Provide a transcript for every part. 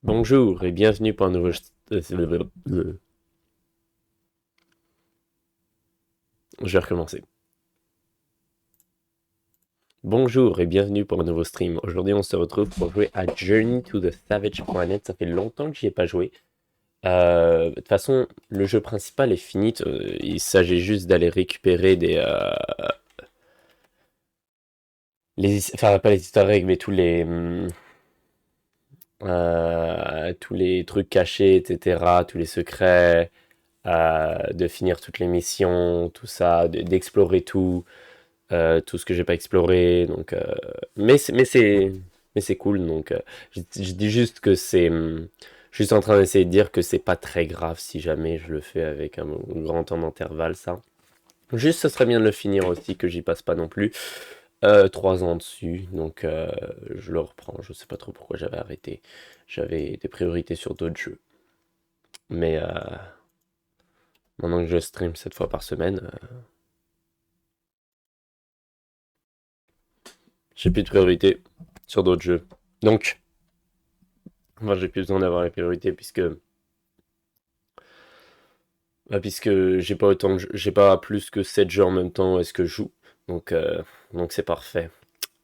Bonjour et bienvenue pour un nouveau... Je vais recommencer. Bonjour et bienvenue pour un nouveau stream. Aujourd'hui, on se retrouve pour jouer à Journey to the Savage Planet. Ça fait longtemps que j'y ai pas joué. De toute façon, le jeu principal est fini. Il s'agit juste d'aller récupérer des... Enfin, pas les easter eggs, mais tous les trucs cachés, etc. Tous les secrets. De finir toutes les missions, tout ça, d'explorer tout ce que j'ai pas exploré. Donc, mais c'est cool. Donc, je dis juste que je suis en train d'essayer de dire que c'est pas très grave si jamais je le fais avec un grand temps d'intervalle, ça. Juste, ce serait bien de le finir aussi, que j'y passe pas non plus 3 ans dessus. Donc, je le reprends. Je sais pas trop pourquoi j'avais arrêté. J'avais des priorités sur d'autres jeux. Mais maintenant que je stream 7 fois par semaine, j'ai plus de priorités sur d'autres jeux. Donc, moi, j'ai plus besoin d'avoir les priorités puisque j'ai pas plus que 7 jeux en même temps est-ce que je joue. Donc c'est parfait.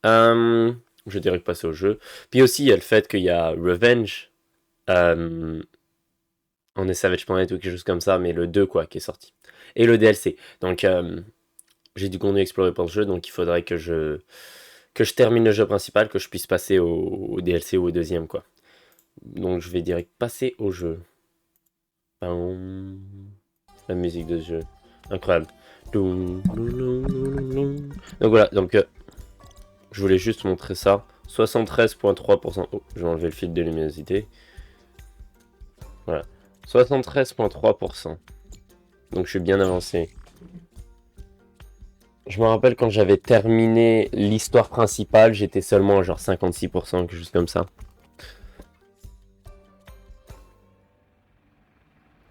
Euh, je dirais que passer au jeu. Puis aussi, il y a le fait qu'il y a Revenge. Euh, on est Savage Planet ou quelque chose comme ça, mais le 2 quoi, qui est sorti. Et le DLC. Donc, j'ai du contenu exploré pour le jeu, donc il faudrait que je termine le jeu principal, que je puisse passer au DLC ou au deuxième, quoi. Donc je vais direct passer au jeu. La musique de ce jeu. Incroyable. Donc voilà, donc je voulais juste montrer ça. 73,3%. Oh, je vais enlever le fil de luminosité. Voilà. 73,3%. Donc je suis bien avancé. Je me rappelle quand j'avais terminé l'histoire principale, j'étais seulement à genre 56%, quelque chose comme ça.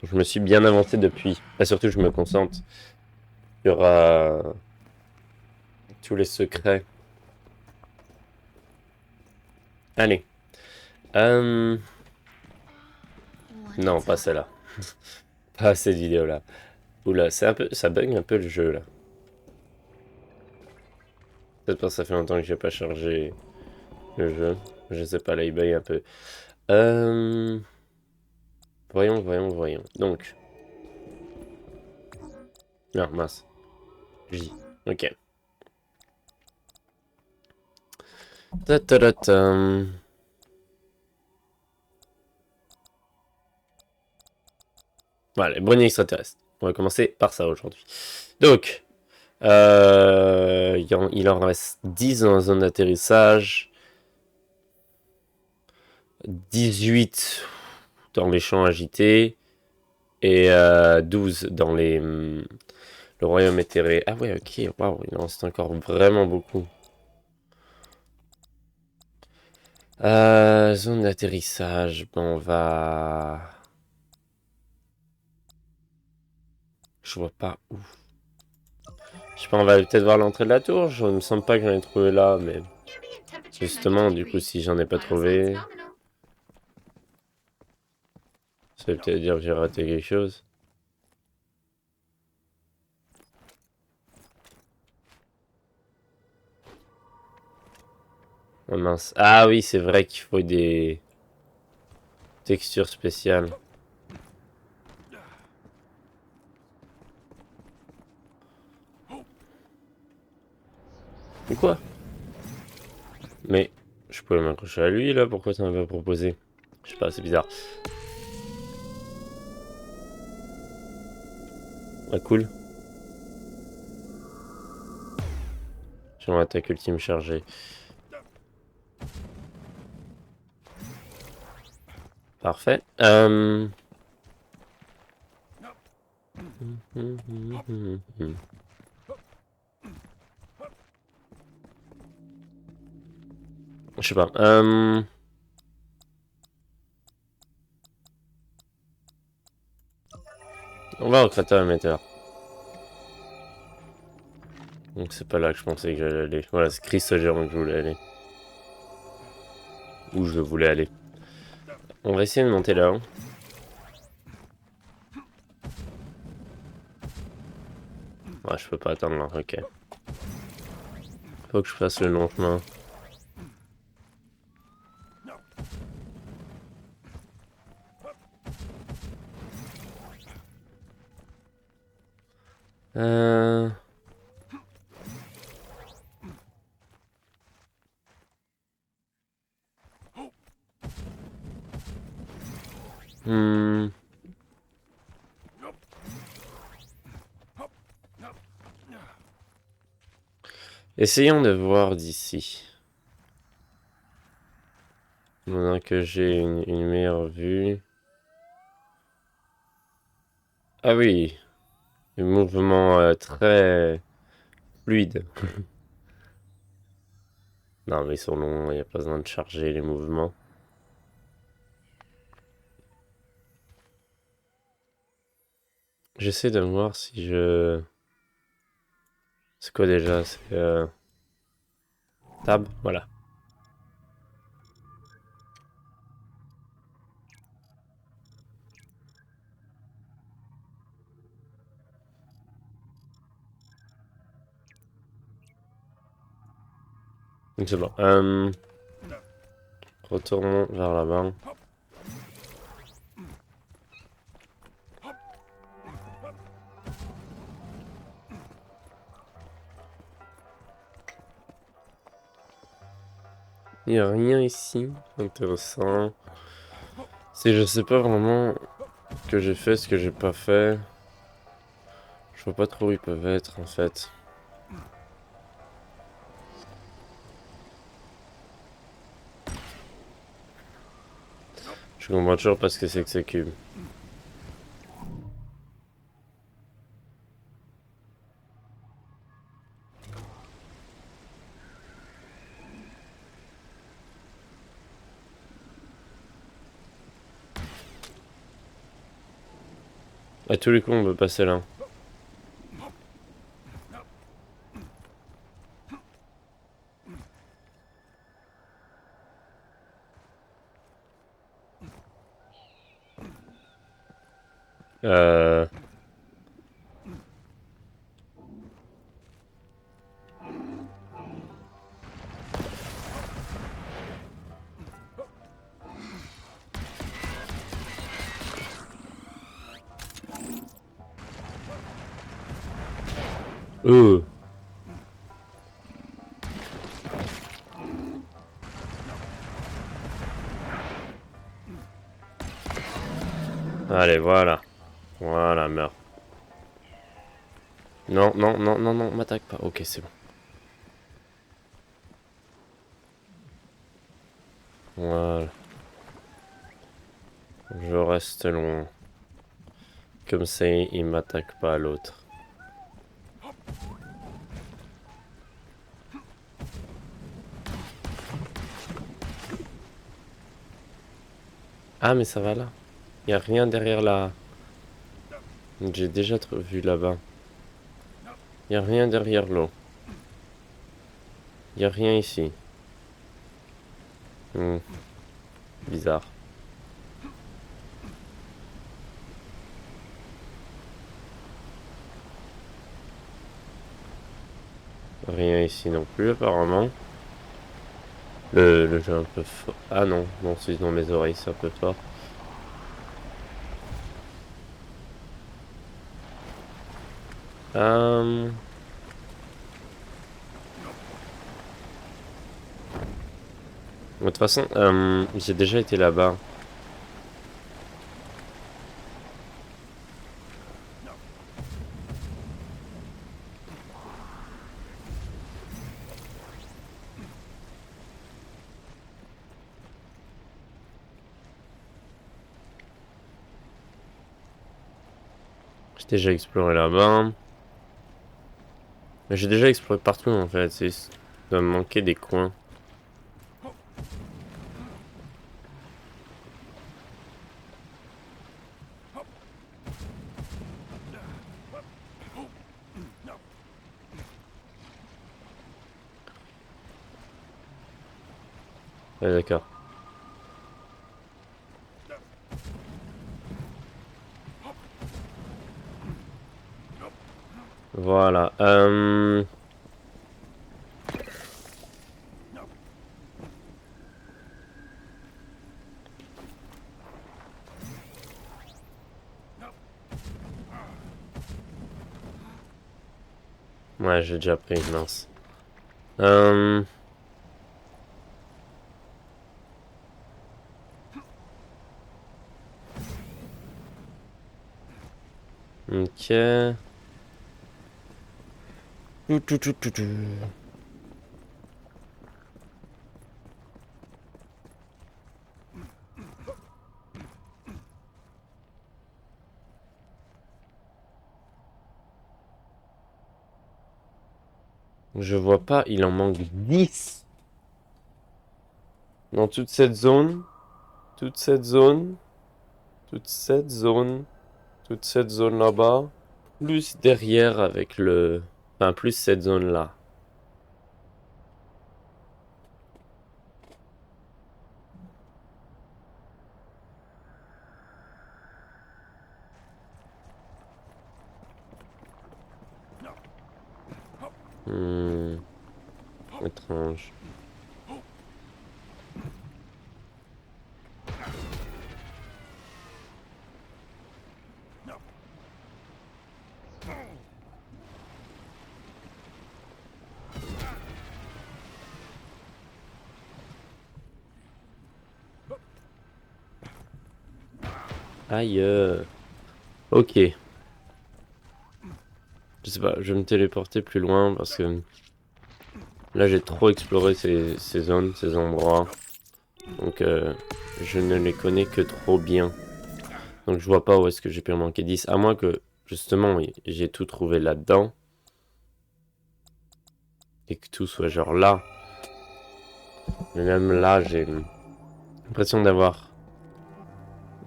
Je me suis bien avancé depuis. Et surtout, je me concentre sur tous les secrets. Allez. Euh... Non, pas celle-là. Pas cette vidéo-là. Oula, ça bug un peu le jeu, là. Peut-être parce que ça fait longtemps que j'ai pas chargé le jeu. Je sais pas, là, il bug un peu. Euh... Voyons. Donc... Non, mince. J. Ok. Ta-ta-ta-ta. Voilà, les brownies extraterrestres. On va commencer par ça aujourd'hui. Donc, il en reste 10 dans la zone d'atterrissage, 18 dans les champs agités et 12 dans le royaume éthéré. Ah ouais, ok, waouh, il en reste encore vraiment beaucoup. Zone d'atterrissage, bon, on va... Je vois pas où. Je sais pas, on va peut-être voir l'entrée de la tour. Je ne me semble pas que j'en ai trouvé là, mais justement, du coup, si j'en ai pas trouvé, ça veut peut-être dire que j'ai raté quelque chose. Oh mince. Ah oui, c'est vrai qu'il faut des textures spéciales. Mais quoi? Mais je pouvais m'accrocher à lui là, pourquoi ça m'a pas proposé? Je sais pas, c'est bizarre. Ah cool. J'ai mon attaque ultime chargée. Parfait. Je sais pas. On va au cratère émetteur. Donc c'est pas là que je pensais que j'allais aller. Voilà, c'est Chrysogeron que je voulais aller. Où je voulais aller. On va essayer de monter là-haut. Ouais, je peux pas attendre là, ok. Faut que je fasse le long chemin. Euh... Hmm. Essayons de voir d'ici. Maintenant que j'ai une meilleure vue. Ah oui, le mouvement très fluide. Non, mais ils sont longs, il n'y a pas besoin de charger les mouvements. J'essaie de voir si je... C'est quoi déjà? C'est tab, voilà. Donc c'est bon. Retournons vers là-bas. Il n'y a rien ici. Intéressant. Si je sais pas vraiment ce que j'ai fait, ce que j'ai pas fait. Je vois pas trop où ils peuvent être en fait. Je comprends toujours pas ce que c'est que ce cube. À tous les coups, on veut passer là. Euh... Oh. Allez, voilà. Voilà, meurs. Non, non, non, non, non, m'attaque pas. Ok, c'est bon. Voilà. Je reste loin. Comme ça, il m'attaque pas à l'autre. Ah, mais ça va là. Y a rien derrière là. J'ai déjà vu là-bas. Y a rien derrière l'eau. Y a rien ici. Hmm, bizarre. Rien ici non plus, apparemment. Le jeu est un peu fort. Ah non, non, c'est dans mes oreilles, c'est un peu fort. Euh... De toute façon, j'ai déjà été là-bas. J'ai déjà exploré là-bas. Mais j'ai déjà exploré partout en fait. C'est doit me manquer des coins. Ouais, d'accord. Voilà. Ouais, j'ai déjà pris, mince. Ok. Je vois pas, il en manque 10 dans toute cette zone. Toute cette zone. Toute cette zone. Toute cette zone là-bas. Plus derrière avec le... Enfin, plus cette zone-là. Étrange. Aïe. Ok. Je sais pas, je vais me téléporter plus loin parce que là j'ai trop exploré ces zones, ces endroits. Donc je ne les connais que trop bien. Donc je vois pas où est-ce que j'ai pu en manquer 10. À moins que justement j'ai tout trouvé là-dedans. Et que tout soit genre là. Mais même là j'ai l'impression d'avoir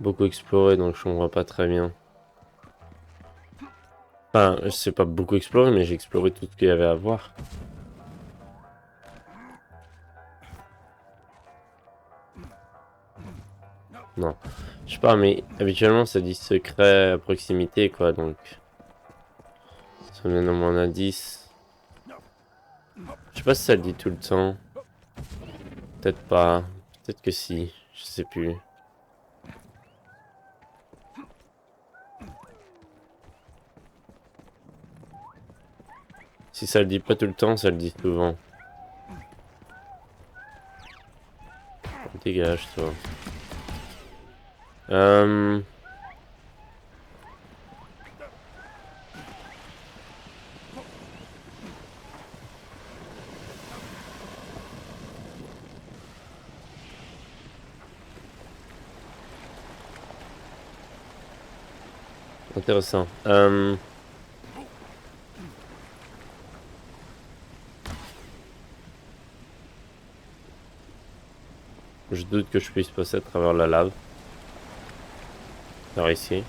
beaucoup exploré donc je comprends pas très bien. Enfin, je sais pas beaucoup exploré mais j'ai exploré tout ce qu'il y avait à voir. Non. Je sais pas, mais habituellement ça dit secret à proximité, quoi, donc. Ça me donne au moins un indice. Je sais pas si ça le dit tout le temps. Peut-être pas. Peut-être que si. Je sais plus. Si ça le dit pas tout le temps, ça le dit souvent. Dégage, toi. Intéressant. Je doute que je puisse passer à travers la lave. Par ici.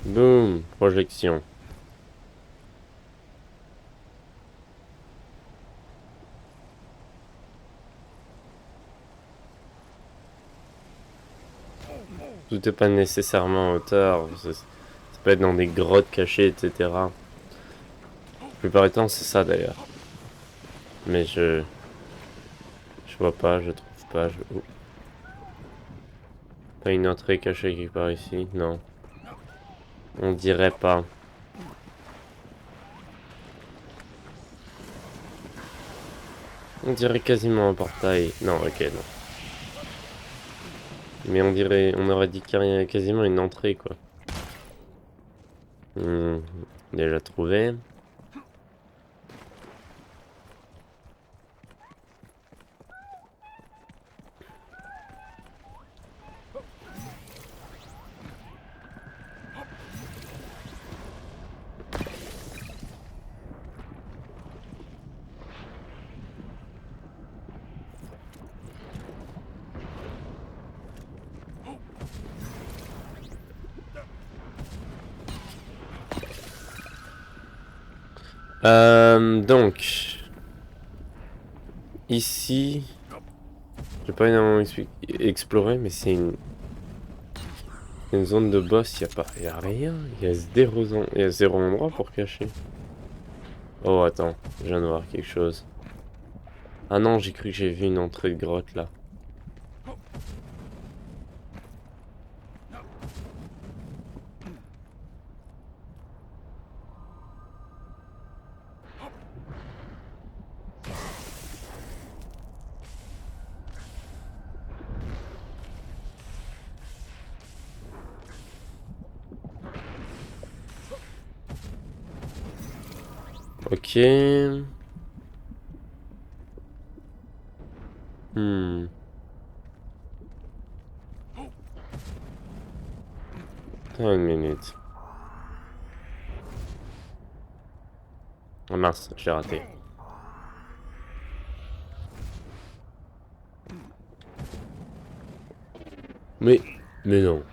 Boum, projection. Tout est pas nécessairement en hauteur. Ça peut être dans des grottes cachées, etc. La plupart du temps, c'est ça d'ailleurs. Mais je vois pas, je trouve pas. Oh. Pas une entrée cachée quelque part ici, non. On dirait pas. On dirait quasiment un portail. Non, ok, non. Mais on aurait dit qu'il y a quasiment une entrée, quoi. Déjà trouvé. Donc, ici, j'ai pas énormément exploré, mais c'est une zone de boss, y a rien, y a zéro endroit pour cacher. Oh, attends, je viens de voir quelque chose. Ah non, j'ai cru que j'ai vu une entrée de grotte, là. Ok. Hmm. Attends une minute. Ah mince, j'ai raté. Mais, mais non.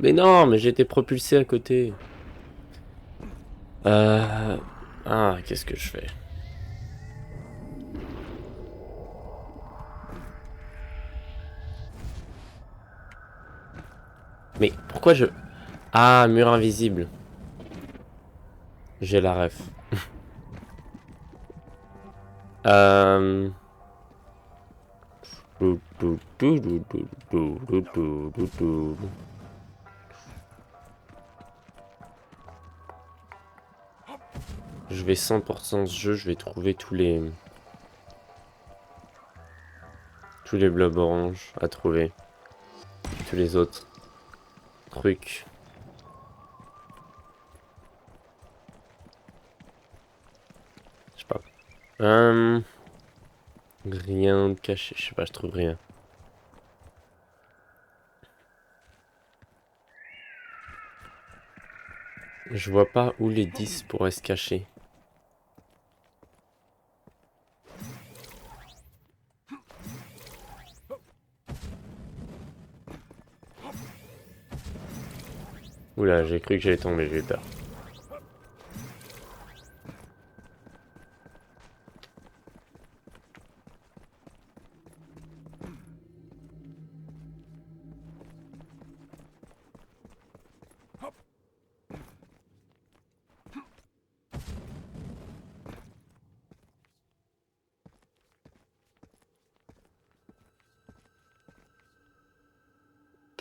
Mais non, mais j'ai été propulsé à côté. Euh... Ah, qu'est-ce que je fais? Mais pourquoi je... Ah, mur invisible. J'ai la ref. Euh... Je vais 100% ce jeu, je vais trouver tous les blobs oranges à trouver. Tous les autres trucs. Je sais pas. Rien de caché, je sais pas, je trouve rien. Je vois pas où les 10 pourraient se cacher. Oula, j'ai cru que j'allais tomber, j'ai eu peur.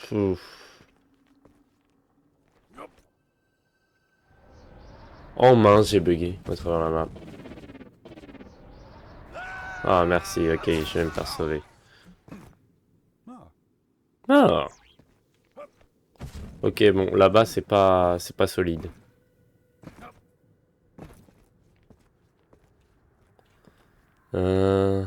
Pouf. Oh mince, j'ai bugué à travers la map. Ah merci, ok, je vais me faire sauver. Ah. Ok, bon, là-bas c'est pas solide. Euh...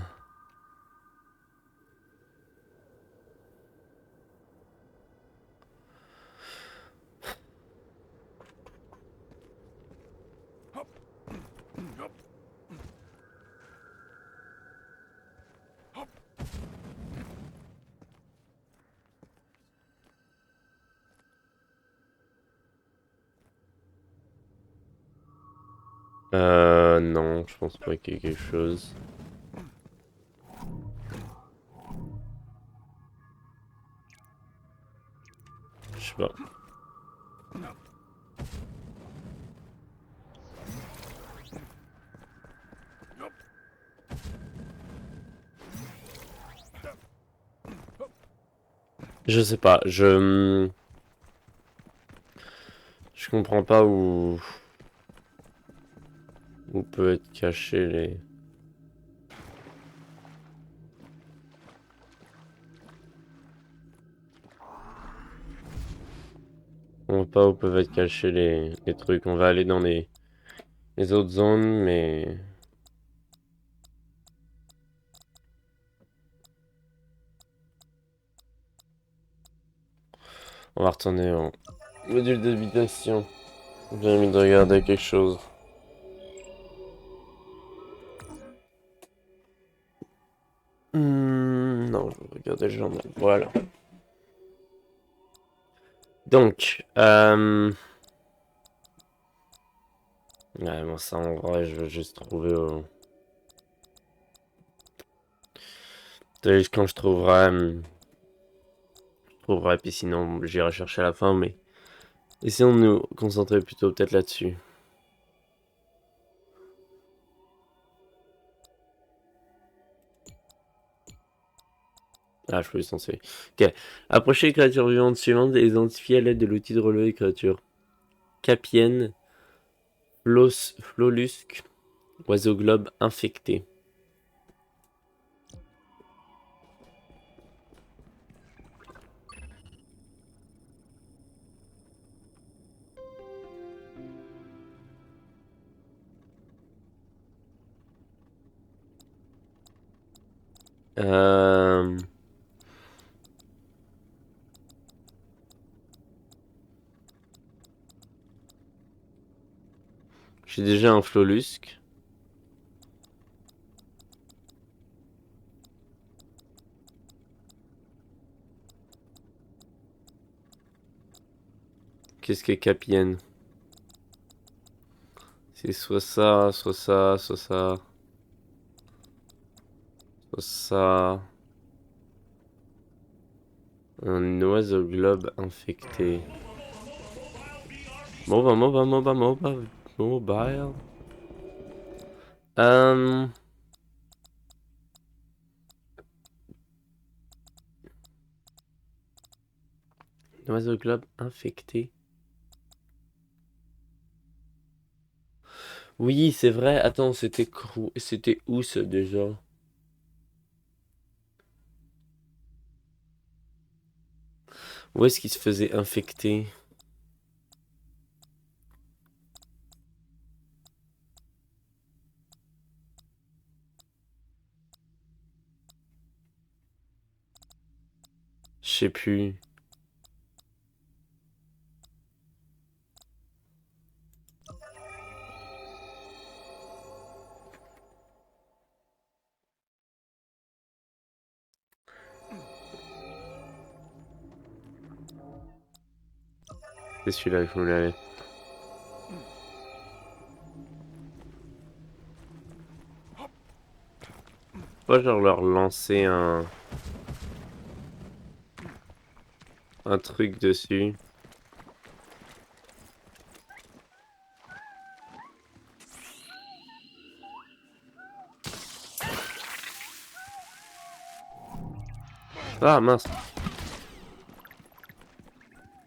Non, je pense pas qu'il y ait quelque chose. Je sais pas. Je sais pas, je comprends pas où peut être caché les... On voit pas où peuvent être cachés les trucs. On va aller dans les autres zones, mais... On va retourner en module d'habitation. J'ai envie de regarder quelque chose. Non, je vais regarder le journal. Voilà. Donc, Ouais, moi ça en vrai, je veux juste trouver... Quand je trouverai... je trouverai, puis sinon j'irai chercher à la fin, mais... Essayons de nous concentrer plutôt peut-être là-dessus. Ah, je peux les censurer. Ok. Approchez les créatures vivantes suivantes et les identifiez à l'aide de l'outil de relevé des créatures. Capienne, Flolusque, oiseau globe infecté. Euh... J'ai déjà un Flolusque. Qu'est-ce que Capienne? C'est soit ça, soit ça, soit ça. Soit ça. Un oiseau globe infecté. Mobile. Euh... Oiseau globe infecté. Oui, c'est vrai. Attends, c'était où ça déjà? Où est-ce qu'il se faisait infecter? Je sais plus. C'est celui-là il faut me laver. Pas genre leur lancer un truc dessus. Ah mince,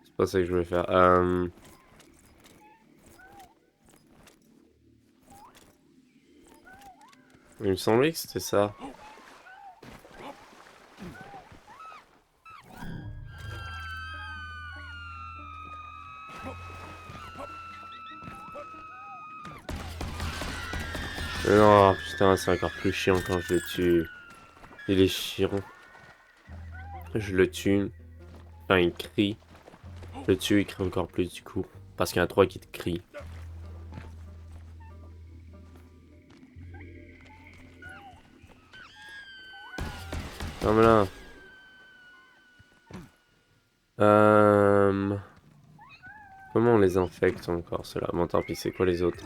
c'est pas ça que je voulais faire. Il me semblait que c'était ça. Mais non, putain, c'est encore plus chiant quand je le tue. Il est chiant. Je le tue. Enfin, il crie. Je le tue, il crie encore plus du coup. Parce qu'il y en a trois qui te crient. Non mais là. Comment on les infecte encore ceux-là? Bon tant pis, c'est quoi les autres?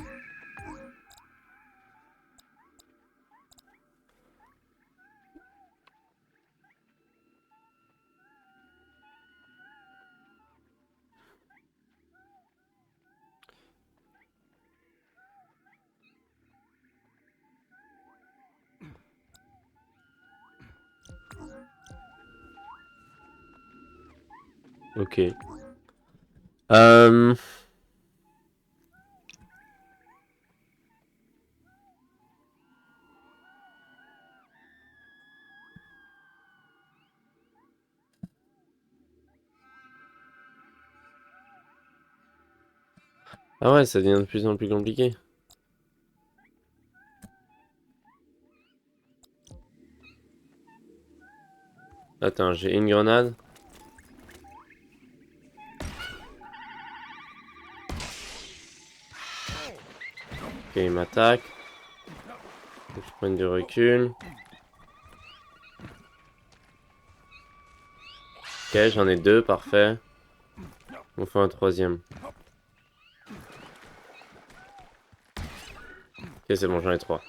Ok. Euh... Ah ouais, ça devient de plus en plus compliqué. Attends, j'ai une grenade. Ok, il m'attaque. Faut que je prenne du recul. Ok, j'en ai deux, parfait. On fait un troisième. Ok, c'est bon, j'en ai 3.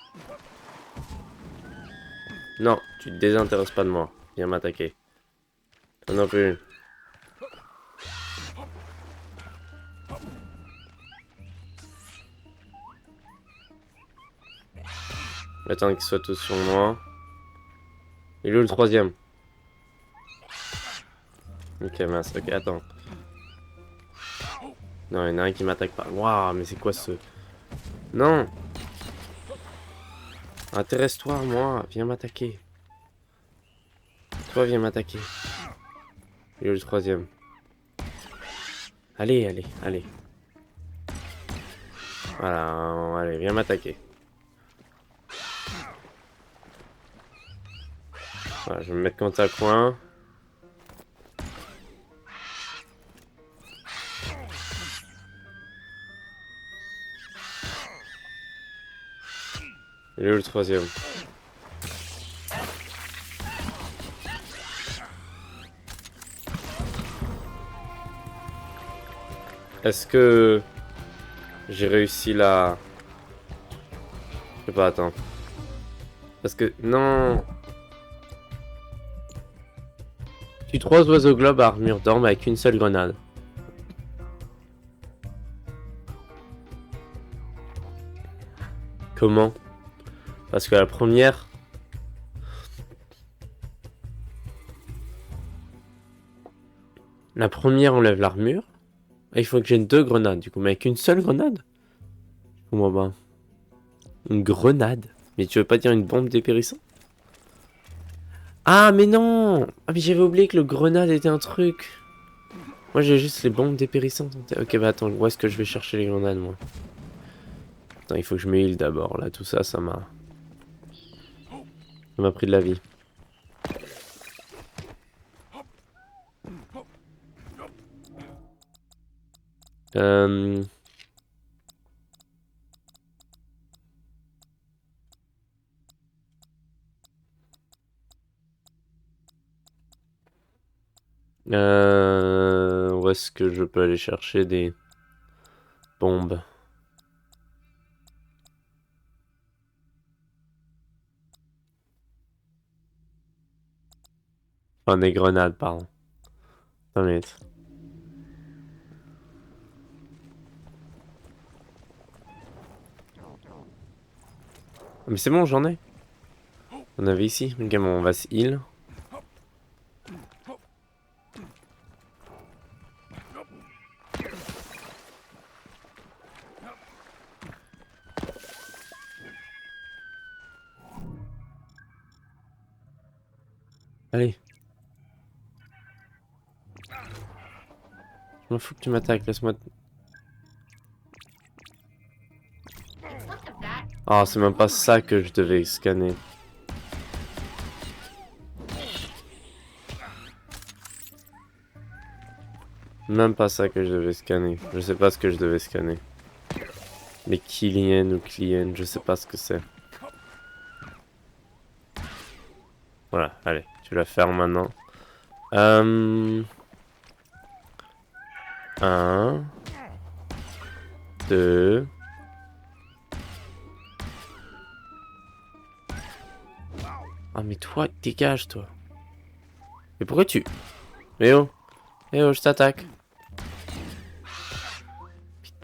Non, tu te désintéresses pas de moi. Viens m'attaquer. Toi non plus. Attends qu'ils soient tous sur moi. Il est où le troisième? Ok, mince. Ok, attends. Non, il y en a un qui m'attaque pas. Waouh, mais c'est quoi ce... Non! Intéresse-toi à moi. Viens m'attaquer. Toi, viens m'attaquer. Il est où le troisième? Allez, allez, allez. Voilà, allez, viens m'attaquer. Voilà, je vais me mettre contre un coin. Il est où le troisième? Est-ce que j'ai réussi la... Je sais pas, attends. Parce que... Non! Tue 3 oiseaux globes à armure d'orme avec une seule grenade. Comment? Parce que la première... La première enlève l'armure. Et il faut que j'ai 2 grenades, du coup. Mais avec une seule grenade? Moi, bah... Une grenade? Mais tu veux pas dire une bombe dépérissante? Ah, mais non! Ah, mais j'avais oublié que le grenade était un truc. Moi, j'ai juste les bombes dépérissantes en tête. Ok, bah attends, où est-ce que je vais chercher les grenades, moi? Attends, il faut que je me heal d'abord. Là, tout ça, ça m'a... Ça m'a pris de la vie. Euh... Où est-ce que je peux aller chercher des bombes? Enfin, des grenades, pardon. Attends une minute. Mais c'est bon, j'en ai. On avait ici. Ok, bon, on va se heal. Allez. Je m'en fous que tu m'attaques, laisse-moi... Ah, c'est même pas ça que je devais scanner. Même pas ça que je devais scanner. Je sais pas ce que je devais scanner. Les Killian ou Client, je sais pas ce que c'est. Voilà, allez, tu la fermes maintenant. 1, 2. Ah mais toi, dégage toi. Mais pourquoi tu... Eh oh, eh oh, je t'attaque.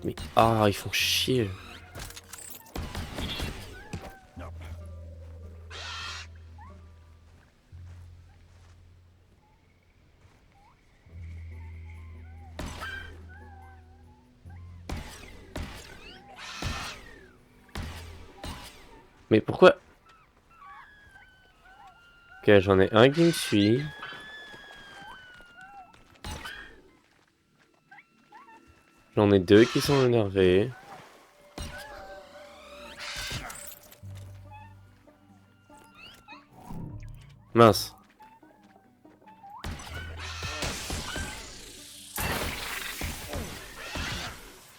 Mais... Ah, ils font chier. Mais pourquoi... Ok, j'en ai un qui me suit. J'en ai 2 qui sont énervés. Mince.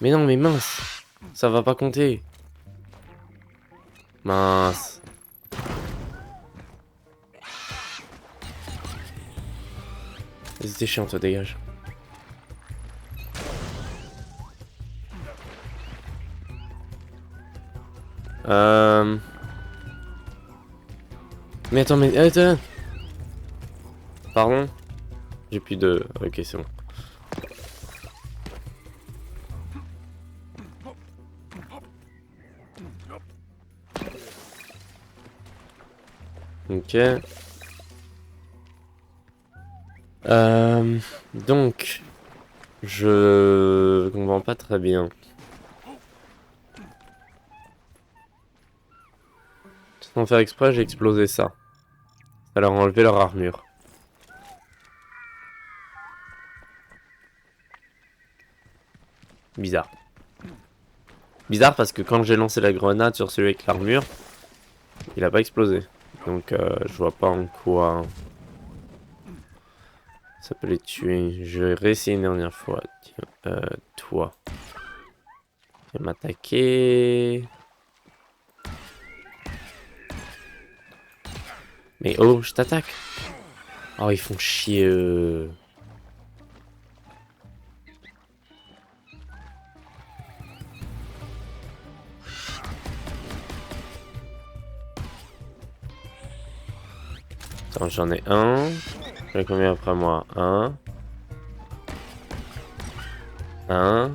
Mais non, mais mince. Ça va pas compter. Mince. C'était chiant, toi, dégage. Mais attends, mais... Attends. Pardon? J'ai plus de... Ok, c'est bon. Ok. Donc... Je comprends pas très bien. Sans faire exprès, j'ai explosé ça. Ça leur a enlevé leur armure. Bizarre. Bizarre parce que quand j'ai lancé la grenade sur celui avec l'armure, il a pas explosé. Donc je vois pas en quoi ça peut les tuer. Je vais réessayer une dernière fois. Tiens, toi. Tu vas m'attaquer. Mais oh, je t'attaque. Oh, ils font chier. Attends, j'en ai un. J'en ai combien après moi? Un. Un.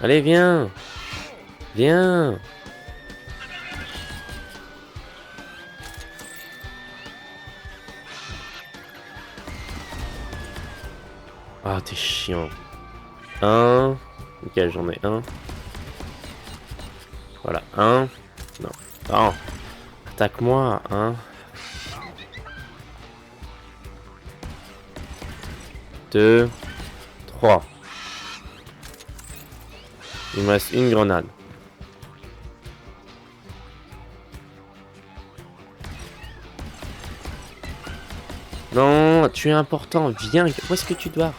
Allez, viens. Viens. Ah, t'es chiant. Un. Ok, j'en ai un. Voilà, un. Non. Non. Attaque-moi, un. Deux. Trois. Il me reste une grenade. Non, tu es important. Viens, où est-ce que tu dois?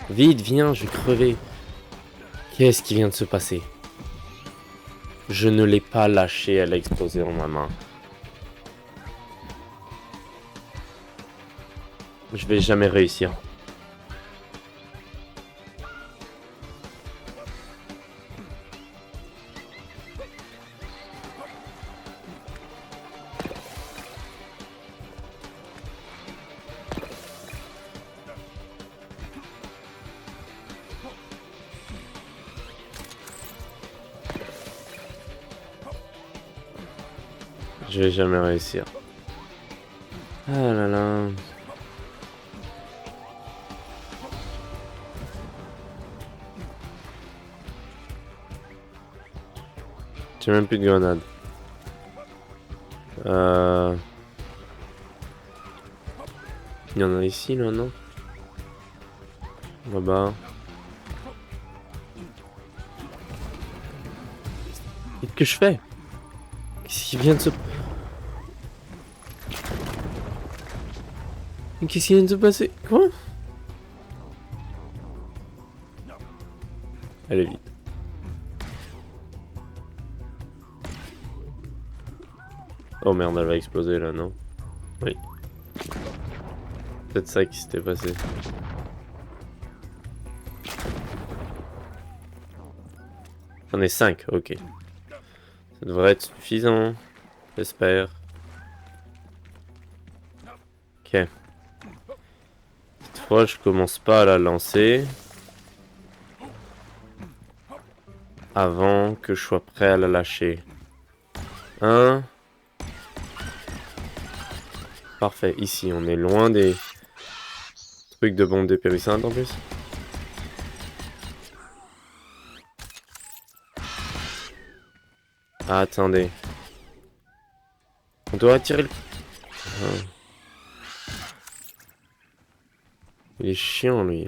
Vite, viens, je vais crever. Qu'est-ce qui vient de se passer? Je ne l'ai pas lâché, elle a explosé dans ma main. Je vais jamais réussir. Je vais jamais réussir. Ah là là. J'ai même plus de grenades. Il y en a ici, là, non? Là-bas. Qu'est-ce que je fais? Qu'est-ce qui vient de se... Qu'est-ce qui vient de se passer? Quoi? Allez, vite. Oh merde, elle va exploser là, non? Oui. Peut-être ça qui s'était passé. J'en ai 5, ok. Ça devrait être suffisant. J'espère. Ok. Cette fois, je commence pas à la lancer. Avant que je sois prêt à la lâcher. Un. Parfait. Ici, on est loin des trucs de bombes dépérissantes en plus. Ah, attendez. On doit attirer le... Ah. Il est chiant, lui.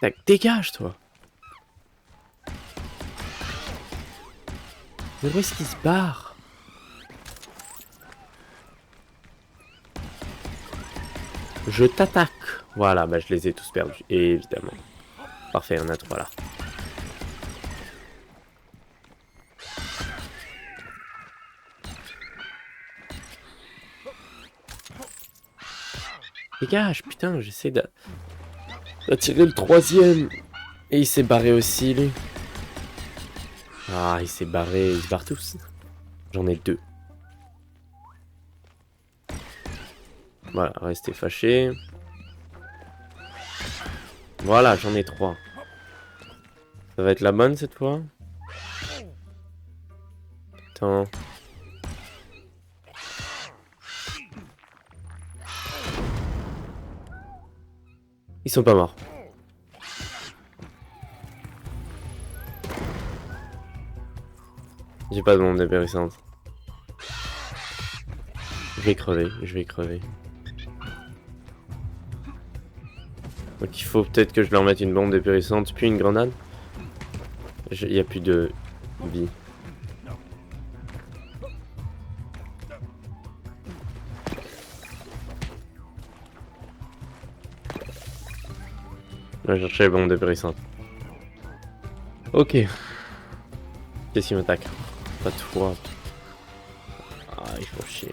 Tac, dégage, toi. Mais où est-ce qu'il se barre? Je t'attaque. Voilà, bah je les ai tous perdus, évidemment. Parfait, on a 3 là. Dégage, putain, j'essaie d'attirer le troisième. Et il s'est barré aussi, lui. Ah, il s'est barré, ils se barrent tous. J'en ai 2. Voilà, restez fâchés. Voilà, j'en ai 3. Ça va être la bonne cette fois? Attends. Ils sont pas morts. J'ai pas de bombe dépérissante. Je vais crever, je vais crever. Donc il faut peut-être que je leur mette une bombe dépérissante puis une grenade. Il y a plus de vie. Je vais chercher les bombes dépérissantes. Ok. Qu'est-ce qui m'attaque? Pas toi. Ah, il faut chier.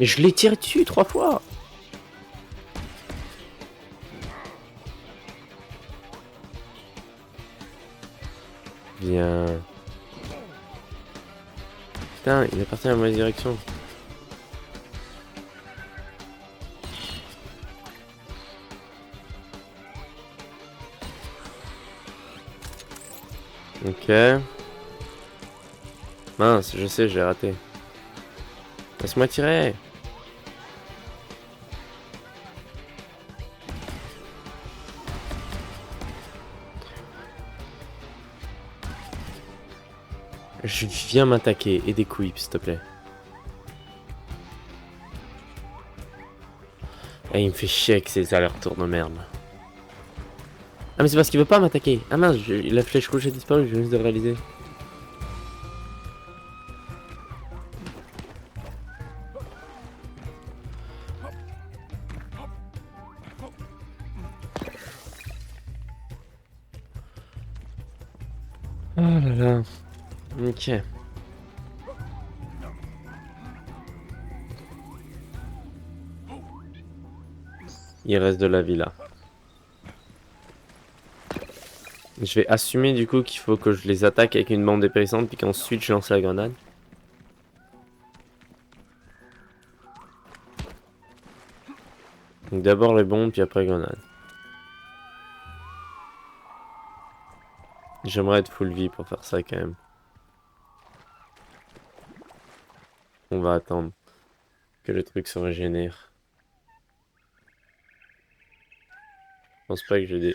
Mais je l'ai tiré dessus 3 fois. Bien. Putain, il est parti dans la mauvaise direction. Ok. Mince, je sais, j'ai raté. Laisse-moi tirer. Je viens m'attaquer et des couilles, s'il te plaît. Et il me fait chier avec ses allers-retours de merde. Ah mais c'est parce qu'il veut pas m'attaquer. Ah mince, la flèche rouge a disparu, je viens juste de réaliser. Oh là là. Ok. Il reste de la vie là. Je vais assumer du coup qu'il faut que je les attaque avec une bombe dépérissante puis qu'ensuite je lance la grenade. Donc d'abord les bombes puis après grenade. J'aimerais être full vie pour faire ça quand même. On va attendre que le truc se régénère. Je pense pas que j'ai des...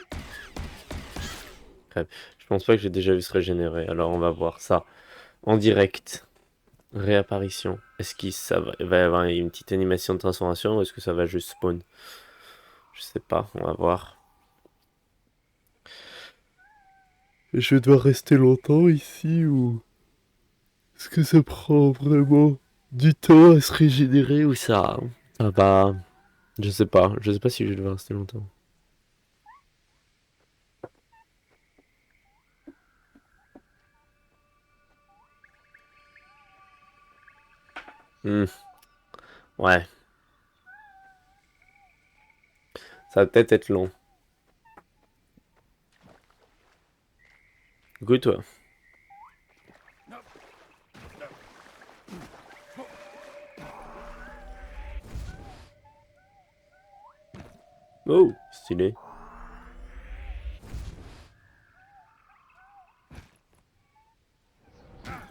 Bref, je pense pas que j'ai déjà vu se régénérer. Alors on va voir ça en direct. Réapparition. Est-ce qu'il va y avoir une petite animation de transformation ou est-ce que ça va juste spawn? Je sais pas, on va voir. Je vais devoir rester longtemps ici ou est-ce que ça prend vraiment du temps à se régénérer ou ça va? Je sais pas. Je sais pas si je vais devoir rester longtemps. Hmm, ouais. Ça va peut-être être long. Goûte-toi. Oh, stylé.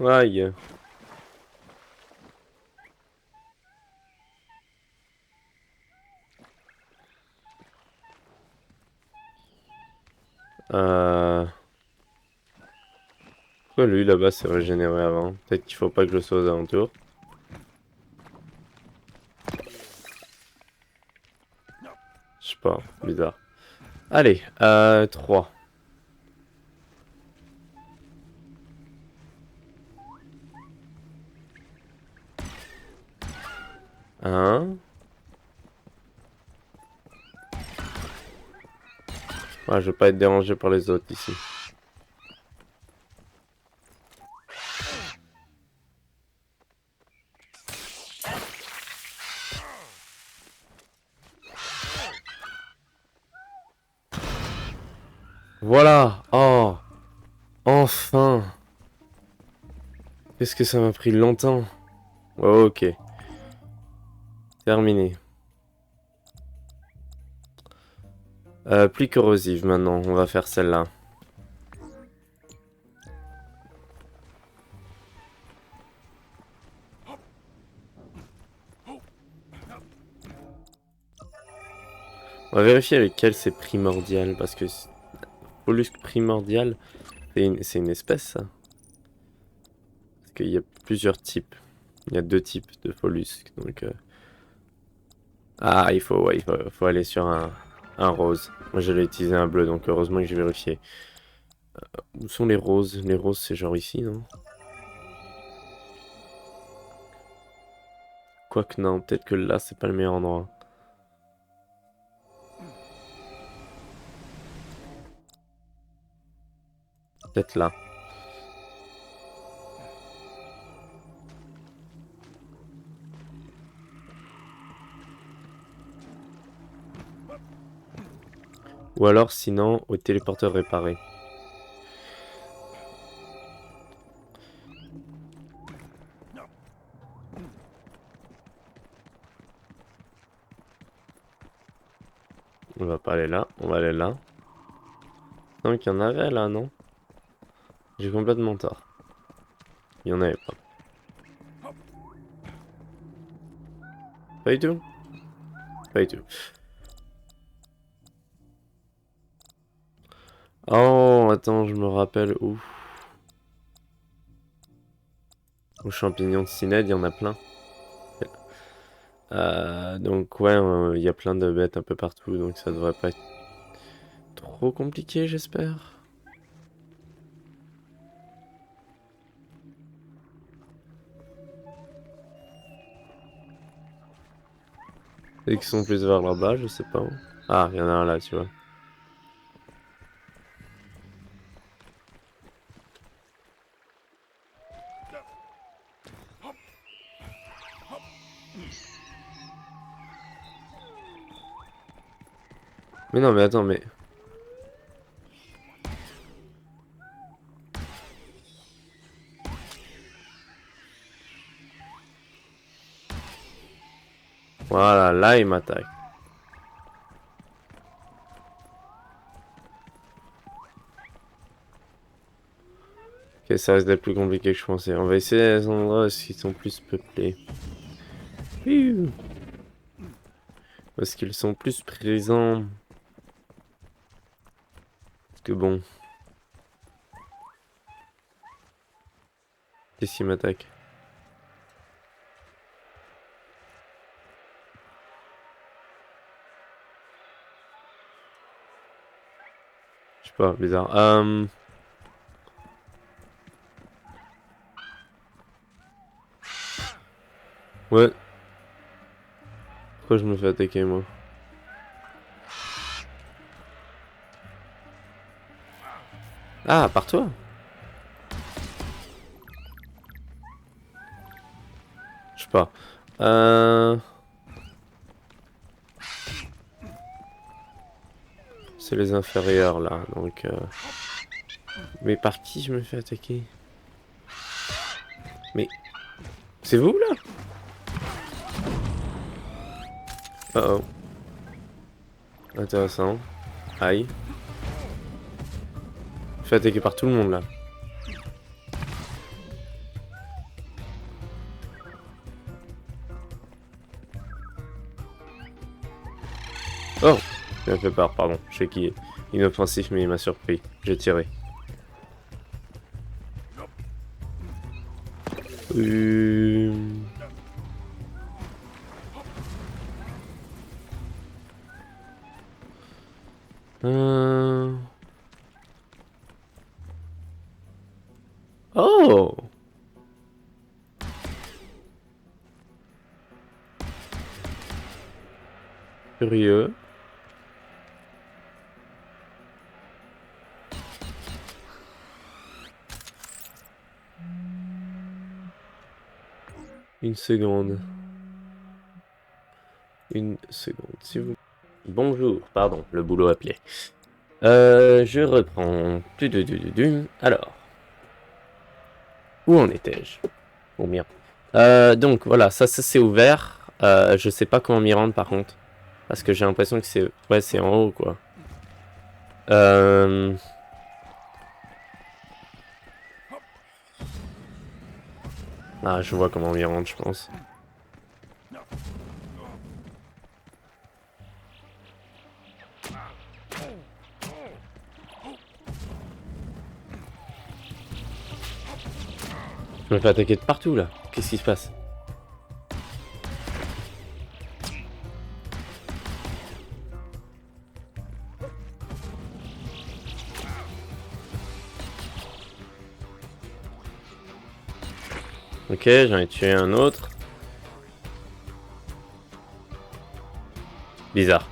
Aïe. Euh... Pourquoi lui là-bas s'est régénéré avant? Peut-être qu'il faut pas que je sois aux alentours. Je sais pas, bizarre. Allez, 3. Un. Ouais, je veux pas être dérangé par les autres ici. Voilà. Oh, enfin. Qu'est-ce que ça m'a pris longtemps. Ok, terminé. Pluie corrosive maintenant, on va faire celle-là. On va vérifier lequel c'est primordial, parce que mollusque primordial, c'est une espèce, ça. Parce qu'il y a plusieurs types. Il y a deux types de mollusques, donc... Ah, ouais, faut aller sur un rose. Moi, j'allais utiliser un bleu, donc heureusement que j'ai vérifié. Où sont les roses? Les roses, c'est genre ici, non? Quoique non, peut-être que là, c'est pas le meilleur endroit. Peut-être là. Ou alors, sinon, au téléporteur réparé. On va pas aller là, on va aller là. Non, qu'il y en avait là, non? J'ai complètement tort. Il y en avait pas. Pas du tout? Pas du tout. Oh, attends, je me rappelle où. Aux champignons de Cinède, il y en a plein. Donc ouais, il y a plein de bêtes un peu partout, donc ça devrait pas être trop compliqué, j'espère. Et qui sont plus vers là-bas, je sais pas. Ah, il y en a un là, tu vois. Mais non, mais attends, mais... Voilà, là, il m'attaque. Ok, ça risque d'être plus compliqué que je pensais. On va essayer les endroits qui sont plus peuplés. Piou. Parce qu'ils sont plus présents. Parce que bon... Qu'est-ce qu'il m'attaque? Je sais pas, bizarre. Ouais. Pourquoi je me fais attaquer, moi? Ah, par toi? Je sais pas. C'est les inférieurs, là, donc... Mais par qui je me fais attaquer? Mais... C'est vous, là? Oh oh. Intéressant. Aïe. Je me fais attaquer par tout le monde, là. Oh! Il m'a fait peur, pardon. Je sais qu'il est inoffensif, mais il m'a surpris. J'ai tiré. Euh... euh, Oh! Curieux. Une seconde. Une seconde, s'il vous plaît. Bonjour, pardon, le boulot appelé. Je reprends. Alors, où en étais-je? Bon, bien. Donc, voilà, ça c'est ouvert. Je sais pas comment m'y rendre, par contre. Parce que j'ai l'impression que c'est... Ouais, c'est en haut, quoi. Ah, je vois comment m'y rendre, je pense. Je me fais attaquer de partout, là. Qu'est-ce qui se passe? Ok, j'en ai tué un autre. Bizarre.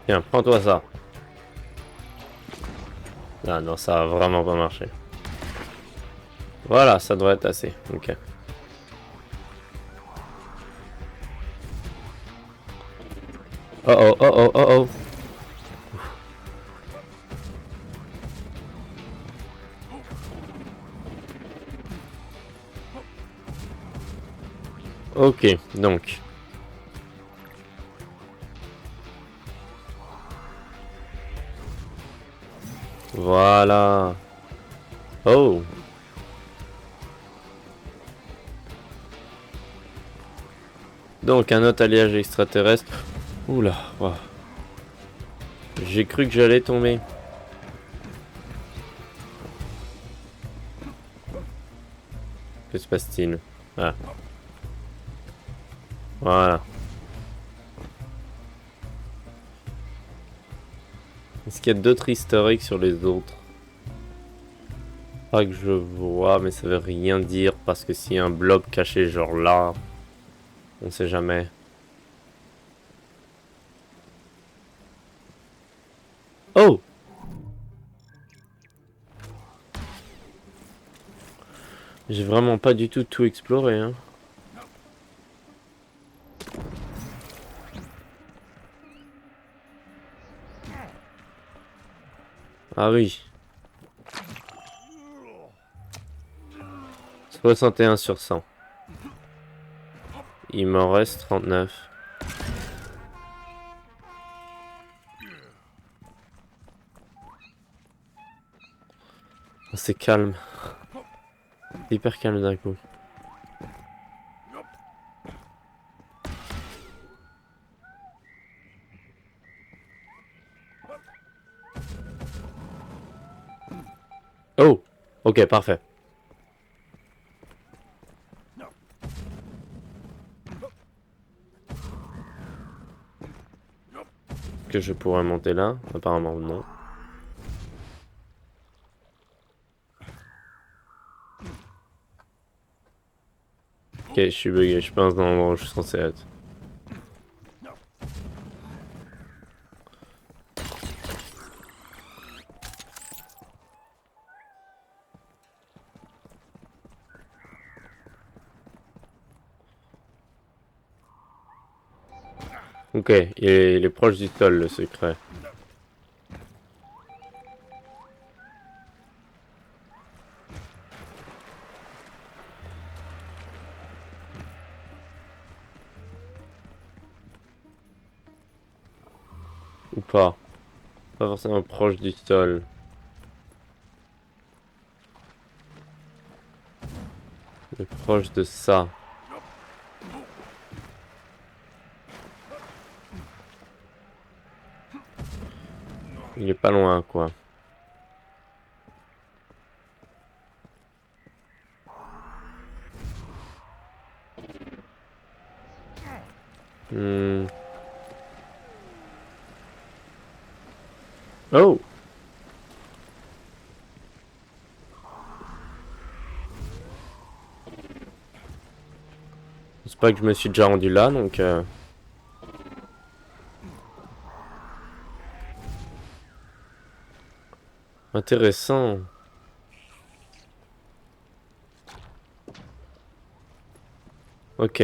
Tiens, prends-toi ça. Ah non, ça a vraiment pas marché. Voilà, ça devrait être assez. Ok. Oh oh, oh oh, oh oh. Ok, donc. Voilà. Oh. Donc, un autre alliage extraterrestre. Oula, wow. J'ai cru que j'allais tomber. Que se passe-t-il? Ah. Voilà. Est-ce qu'il y a d'autres historiques sur les autres? Pas que je vois, mais ça veut rien dire parce que s'il y a un blob caché genre là, on sait jamais. Oh! J'ai vraiment pas du tout exploré, hein. Ah oui. 61 sur 100. Il m'en reste 39. Oh, c'est calme. C'est hyper calme d'un coup. Oh! Ok, parfait. Est-ce que je pourrais monter là? Apparemment non. Ok, je suis bugué, je pense dans l'endroit où je suis censé être. Ok, il est proche du sol, le secret. Ou pas. Pas forcément proche du sol. Mais proche de ça. Il est pas loin, quoi. Hmm. Oh! C'est pas que je me suis déjà rendu là, donc... Intéressant. Ok.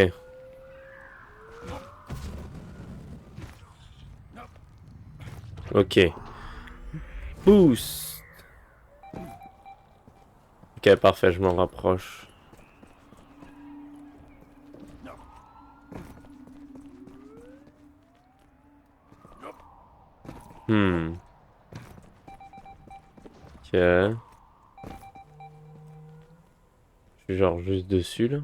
Ok. Boost. Ok, parfait, je m'en rapproche. Hmm. Ok. Je suis genre juste dessus, là.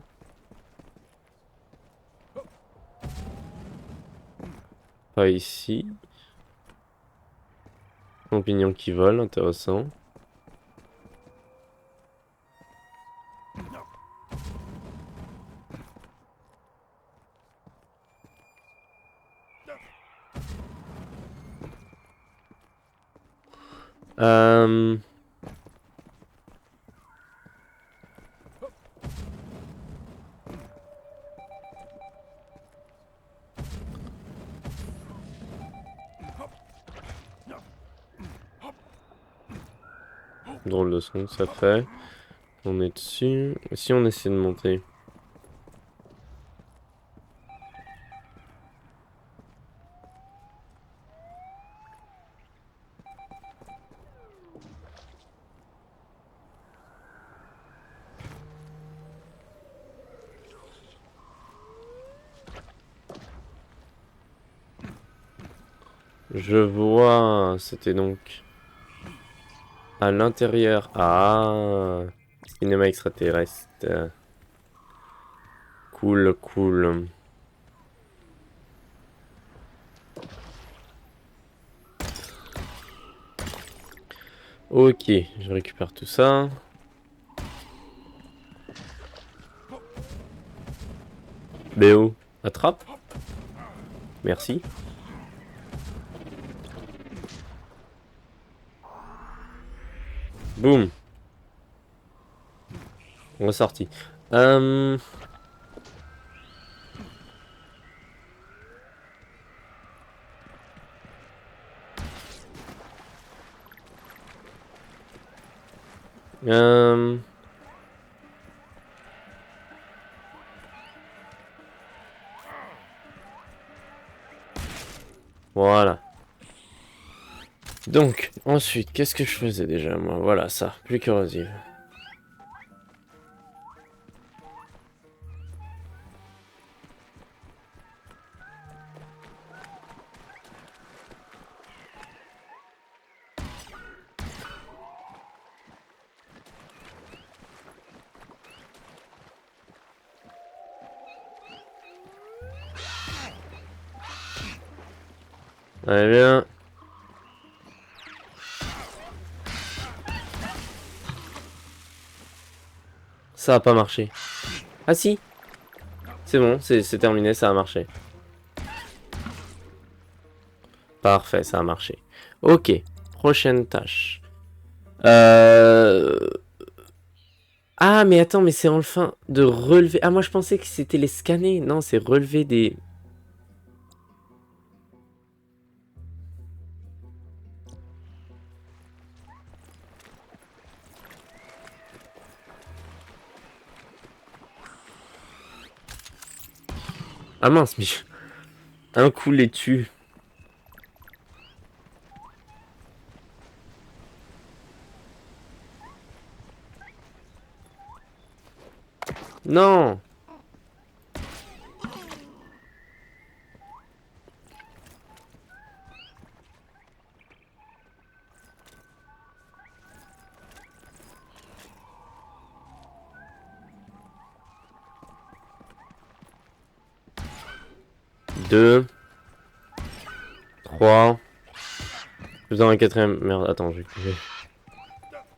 Pas ici. Champignons qui volent, intéressant. Euh... Drôle de son que ça fait. On est dessus. Si on essaie de monter. Je vois. C'était donc à l'intérieur. Ah. Cinéma extraterrestre. Cool, cool. Ok, je récupère tout ça. Béo, attrape. Merci. Boum. Ressorti. Euh... euh, Voilà. Donc, ensuite, qu'est-ce que je faisais déjà, moi? Voilà, ça, plus corrosive. Allez, bien. Ça a pas marché. Ah si, c'est bon, c'est terminé, ça a marché. Parfait, ça a marché. Ok, prochaine tâche. Euh... Ah, mais attends, mais c'est enfin de relever... Ah, moi je pensais que c'était les scanner. Non, c'est relever des... Ah mince, mais... Un coup les tue. Non. Deux. Trois. Faisant un quatrième... Merde, attends, je vais crever.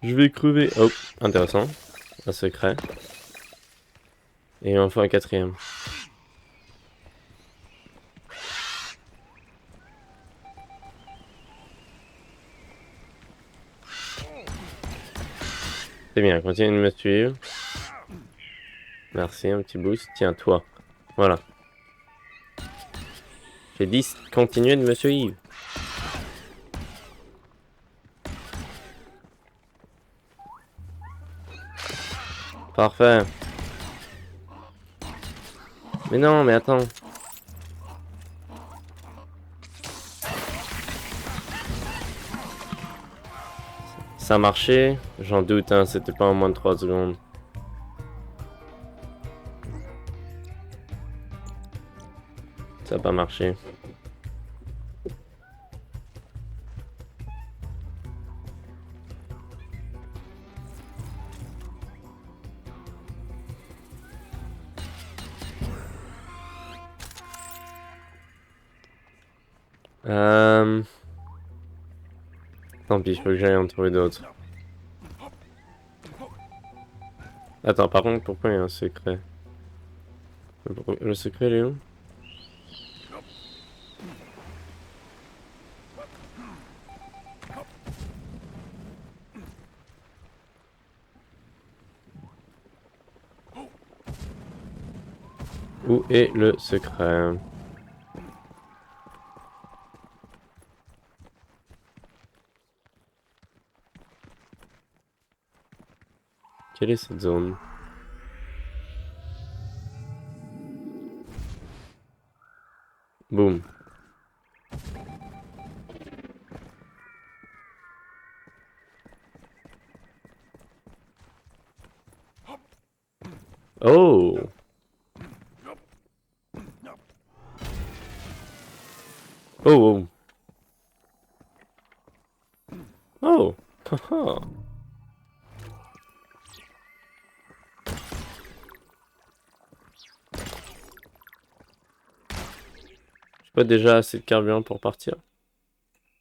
Je vais crever. Oh, intéressant. Un secret. Et enfin un quatrième. C'est bien, continue de me suivre. Merci, un petit boost. Tiens, toi. Voilà. J'ai dit continuez de me suivre. Parfait. Mais non, mais attends. Ça a marché? J'en doute, hein, c'était pas en moins de 3 secondes. Ça a pas marché. Tant pis, il faut que j'aille en trouver d'autres. Attends, par contre, pourquoi il y a un secret? Le secret, il est où? Où est le secret? Quelle est cette zone? Boum. Oh! Oh, oh! Oh! Haha! J'ai pas déjà assez de carburant pour partir?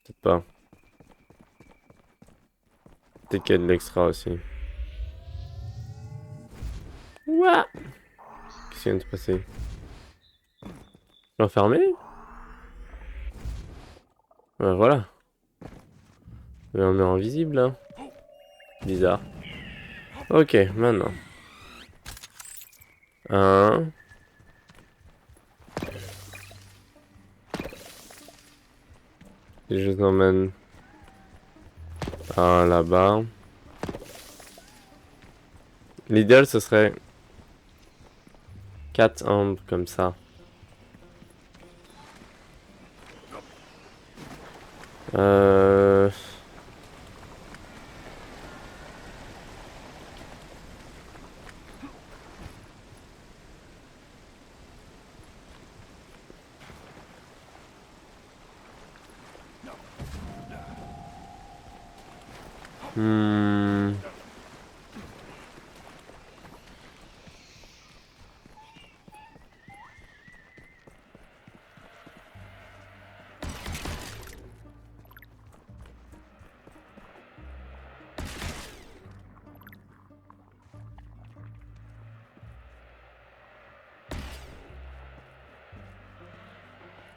Peut-être pas. Peut-être qu'il y a de l'extra aussi. Ouah! Qu'est-ce qui vient de se passer? Enfermé? Ben voilà. Mais on est invisible là. Bizarre. Ok, maintenant. Un. Et je vous emmène un là-bas. L'idéal ce serait 4 ambres comme ça. Euh... Hmm...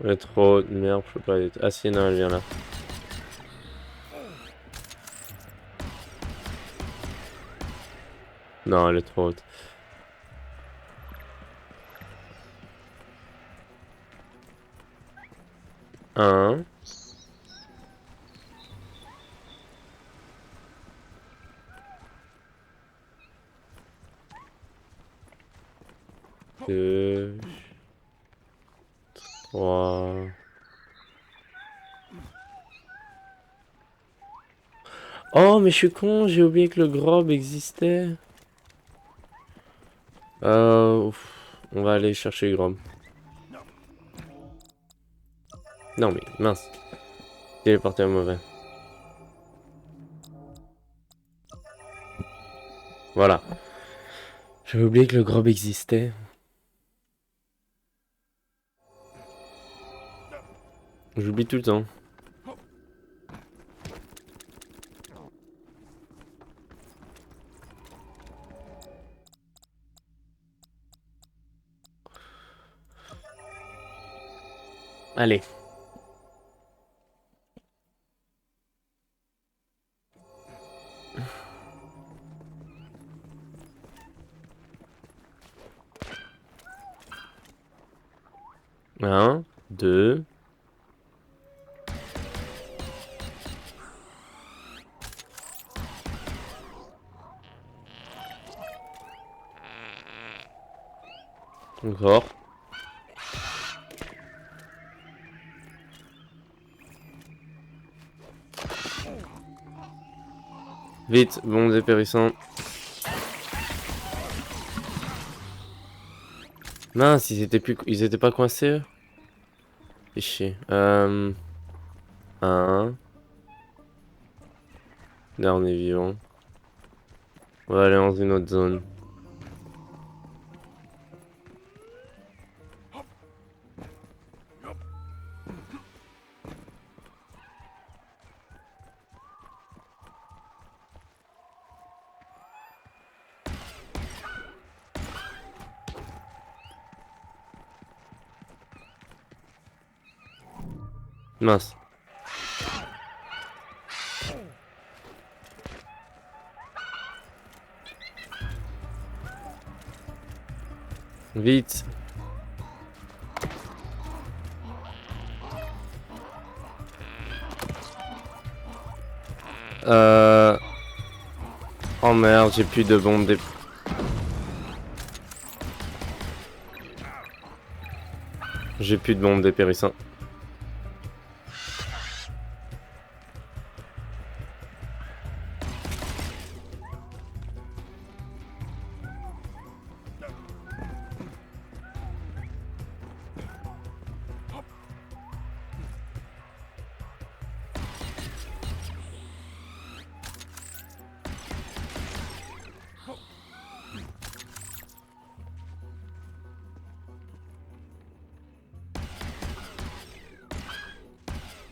Elle est trop haute, merde, je peux pas aller. Ah si, non, elle vient là. Non, elle est trop haute. Un. Deux. Trois. Oh, mais je suis con, j'ai oublié que le Grob existait. On va aller chercher le Grob. Non, mais mince. Téléporté à mauvais. Voilà. J'avais oublié que le Grob existait. J'oublie tout le temps. Allez. Un, deux. Encore. Vite, bon dépérissant. Mince, ils étaient pas coincés eux. Fais chier. Un. Dernier vivant. On va aller dans une autre zone. Mince. Vite. Oh merde, j'ai plus de bombes dé... J'ai plus de bombes dépérissantes.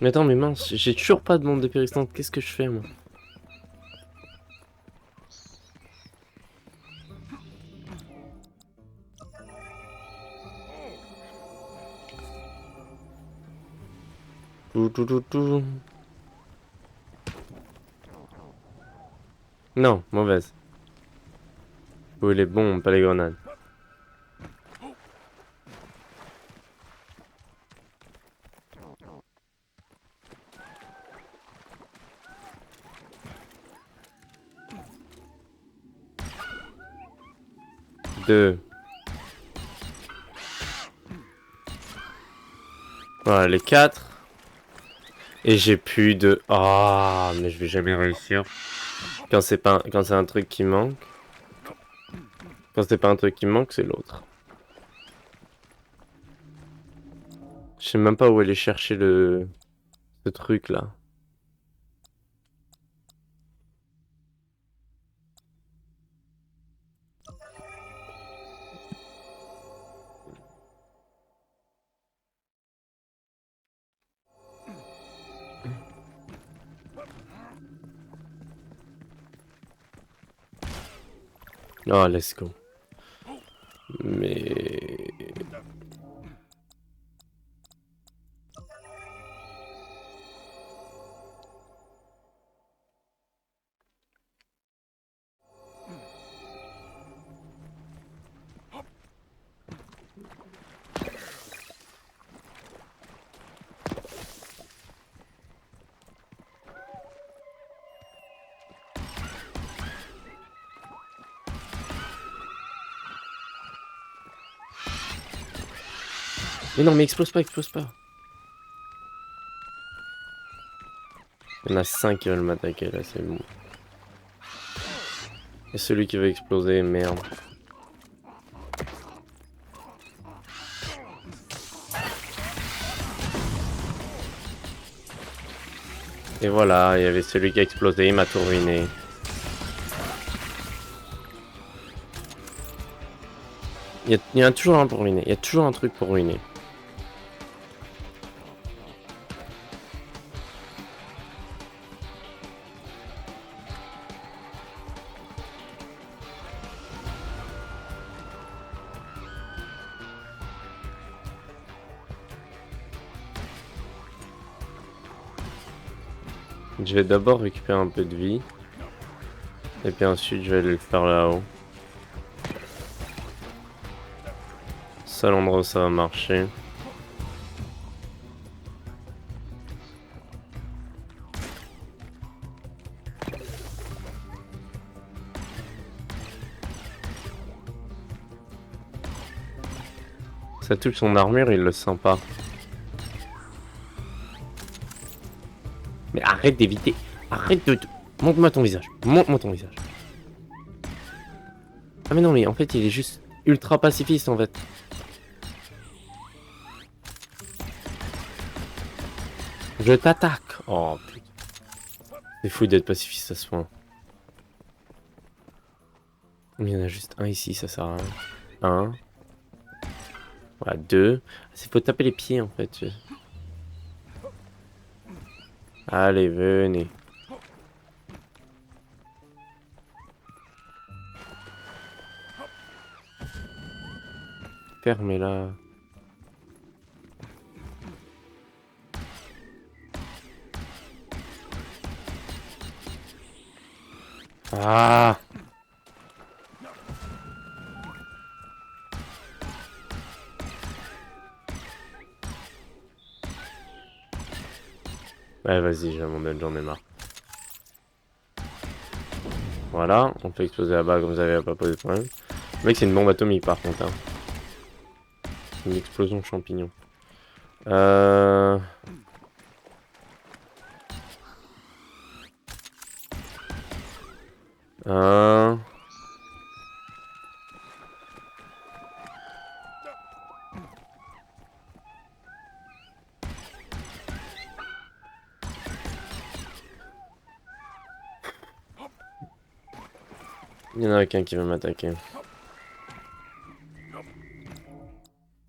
Mais attends, mais mince, j'ai toujours pas de bombes dépérissantes. Qu'est-ce que je fais, moi? Tout. Non, mauvaise. Oui, les bombes, pas les grenades. Deux. Voilà, les 4. Et j'ai plus de... Ah, mais je vais jamais réussir. Quand c'est un truc qui manque. Quand c'est pas un truc qui manque, c'est l'autre. Je sais même pas où aller chercher ce truc là. Oh, let's go. Mais... Mais non, mais explose pas, explose pas. Il y en a 5 qui veulent m'attaquer là, c'est bon. Et celui qui veut exploser, merde. Et voilà, il y avait celui qui a explosé, il m'a tout ruiné. Il y a toujours un pour ruiner, il y a toujours un truc pour ruiner. Je vais d'abord récupérer un peu de vie. Et puis ensuite je vais aller le faire là-haut. Seul endroit où ça va marcher. Ça touche son armure, il le sent pas. Mais arrête d'éviter. Arrête de... Montre-moi ton visage. Montre-moi ton visage. Ah mais non, mais en fait, il est juste ultra pacifiste, en fait. Je t'attaque. Oh, putain. C'est fou d'être pacifiste à ce point. Il y en a juste un ici, ça sert à rien. Un. Voilà, deux. Il faut taper les pieds, en fait. Allez, venez. Fermez-la. Ah! Ouais, vas-y, j'abandonne, j'en ai marre. Voilà, on peut exploser là-bas comme ça, il pas posé de problème. Le mec, c'est une bombe atomique par contre. Hein. Une explosion de champignons. Euh... Un... Il y en a qu'un qui veut m'attaquer.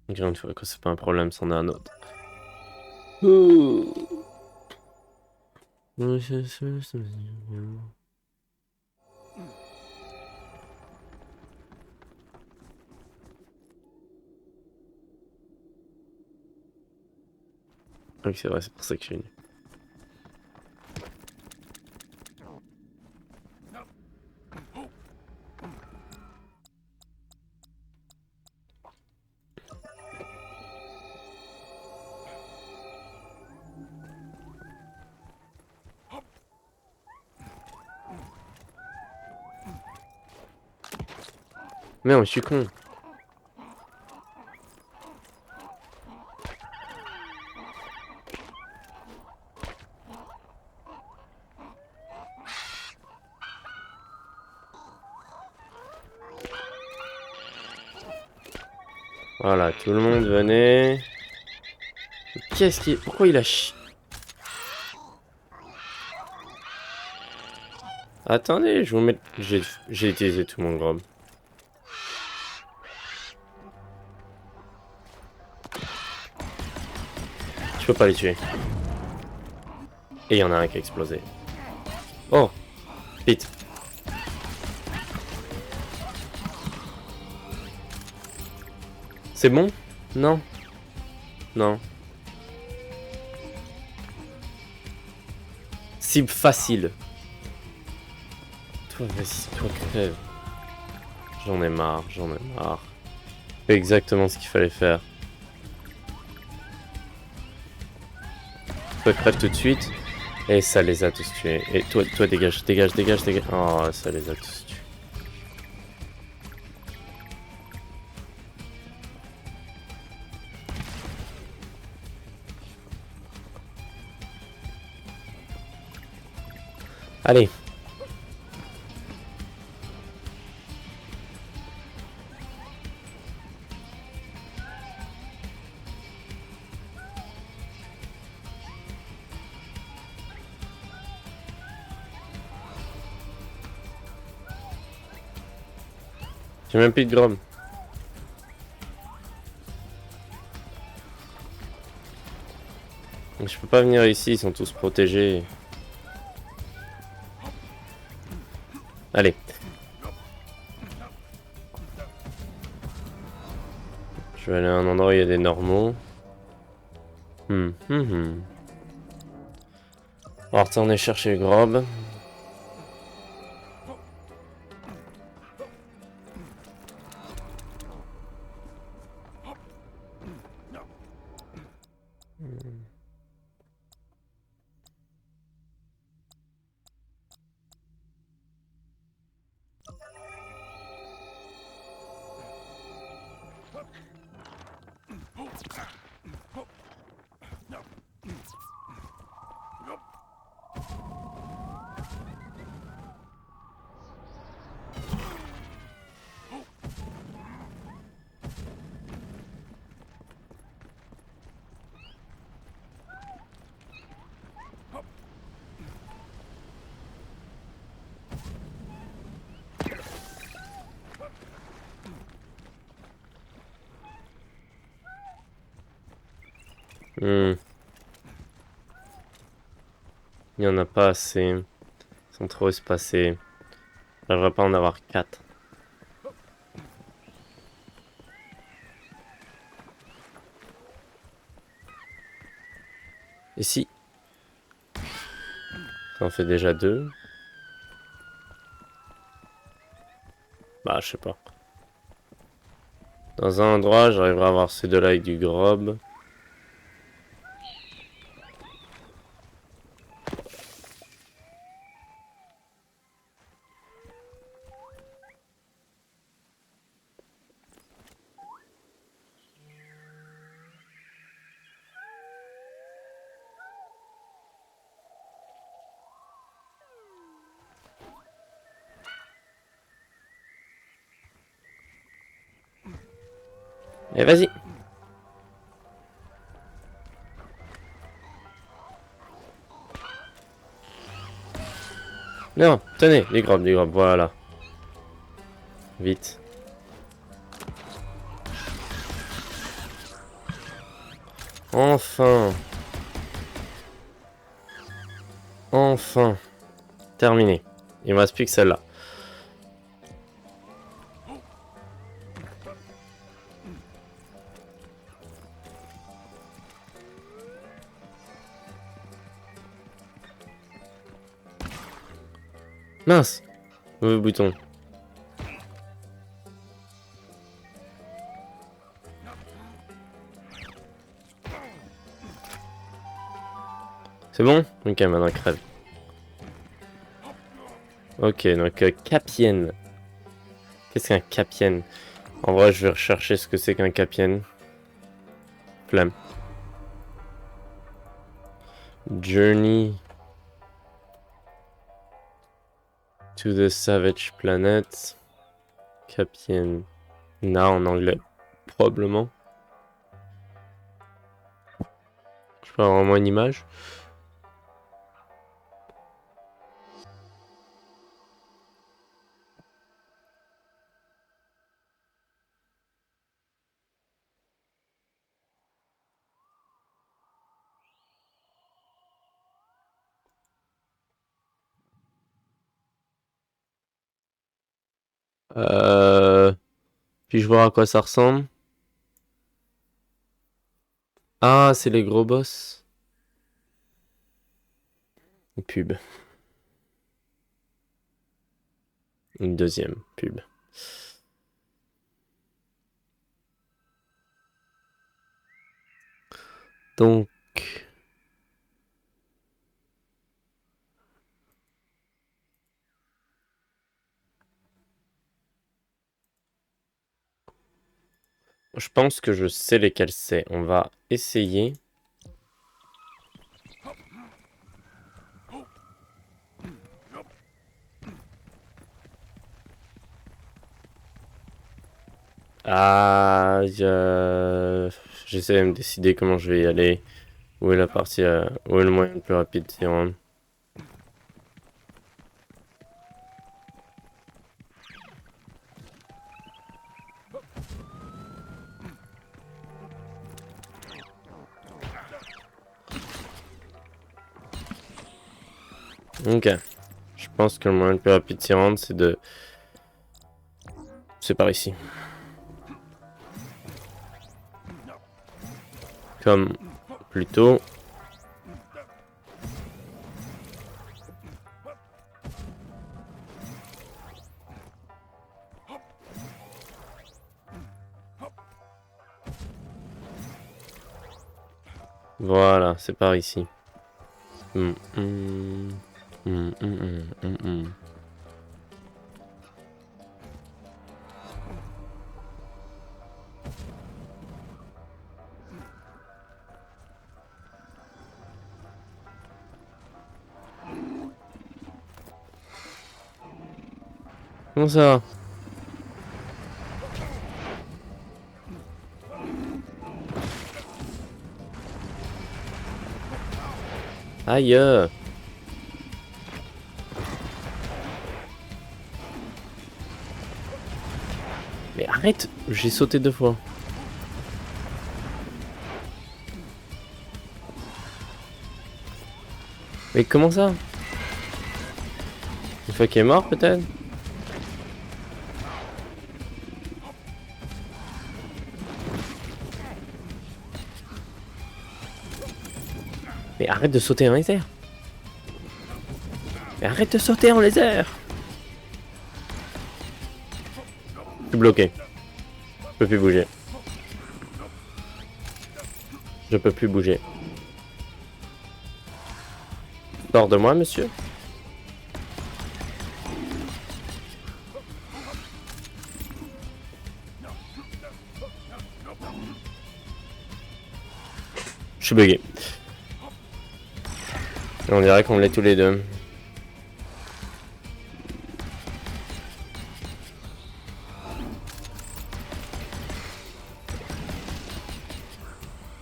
Encore une fois, quand c'est pas un problème, c'en est un autre. Oui, c'est vrai, c'est pour ça que je suis venu. Mais non, je suis con. Voilà, tout le monde venait. Qu'est-ce qui... Pourquoi il a Attendez, je vous mets... J'ai utilisé tout mon globe. Je peux pas les tuer. Et il y en a un qui a explosé. Oh! Vite! C'est bon? Non? Non. Cible facile. Toi, vas-y, toi, crève. J'en ai marre, j'en ai marre. C'est exactement ce qu'il fallait faire. Toi, crève tout de suite. Et ça les a tous tués. Et toi, dégage, dégage, dégage, dégage. Oh, ça les a tous tués. Allez. J'ai même plus de grom. Je peux pas venir ici, ils sont tous protégés. Allez. Je vais aller à un endroit où il y a des normaux. On va retourner chercher le grob. Il n'y en a pas assez. Ils sont trop espacés. J'aimerais pas en avoir 4. Et si ça en fait déjà 2. Bah, je sais pas. Dans un endroit, j'arriverai à avoir ces deux-là avec du grob. Et vas-y. Non, tenez, les grobs, voilà. Vite. Enfin. Enfin. Terminé. Il me reste plus que celle-là. Mince. Mauvais bouton. C'est bon? Ok, maintenant crève. Ok, donc Capienne. Qu'est-ce qu'un Capienne? En vrai, je vais rechercher ce que c'est qu'un Capienne. Flamme. Journey to the Savage Planet. Capienne. Na en anglais. Probablement. Je peux avoir vraiment une image. Puis-je voir à quoi ça ressemble? Ah, c'est les gros boss. Une pub. Une deuxième pub. Donc... Je pense que je sais lesquels c'est. On va essayer. Ah, j'essaie de me décider comment je vais y aller. Où est la partie, où est le moyen le plus rapide d'y rendre. Ok. Je pense que le moyen le plus rapide d'y rendre, c'est de... C'est par ici. Comme plus tôt. Voilà, c'est par ici. Hum, hum. Hum, hum, hum, hum, hum. Comment ça va? Aïe! Mais arrête! J'ai sauté 2 fois. Mais comment ça? Une fois qu'il est mort peut-être? Mais arrête de sauter dans les airs. Mais arrête de sauter dans les airs. Je suis bloqué. Je peux plus bouger. Je peux plus bouger. Sors de moi, monsieur. Je suis bugué. On dirait qu'on l'est tous les deux.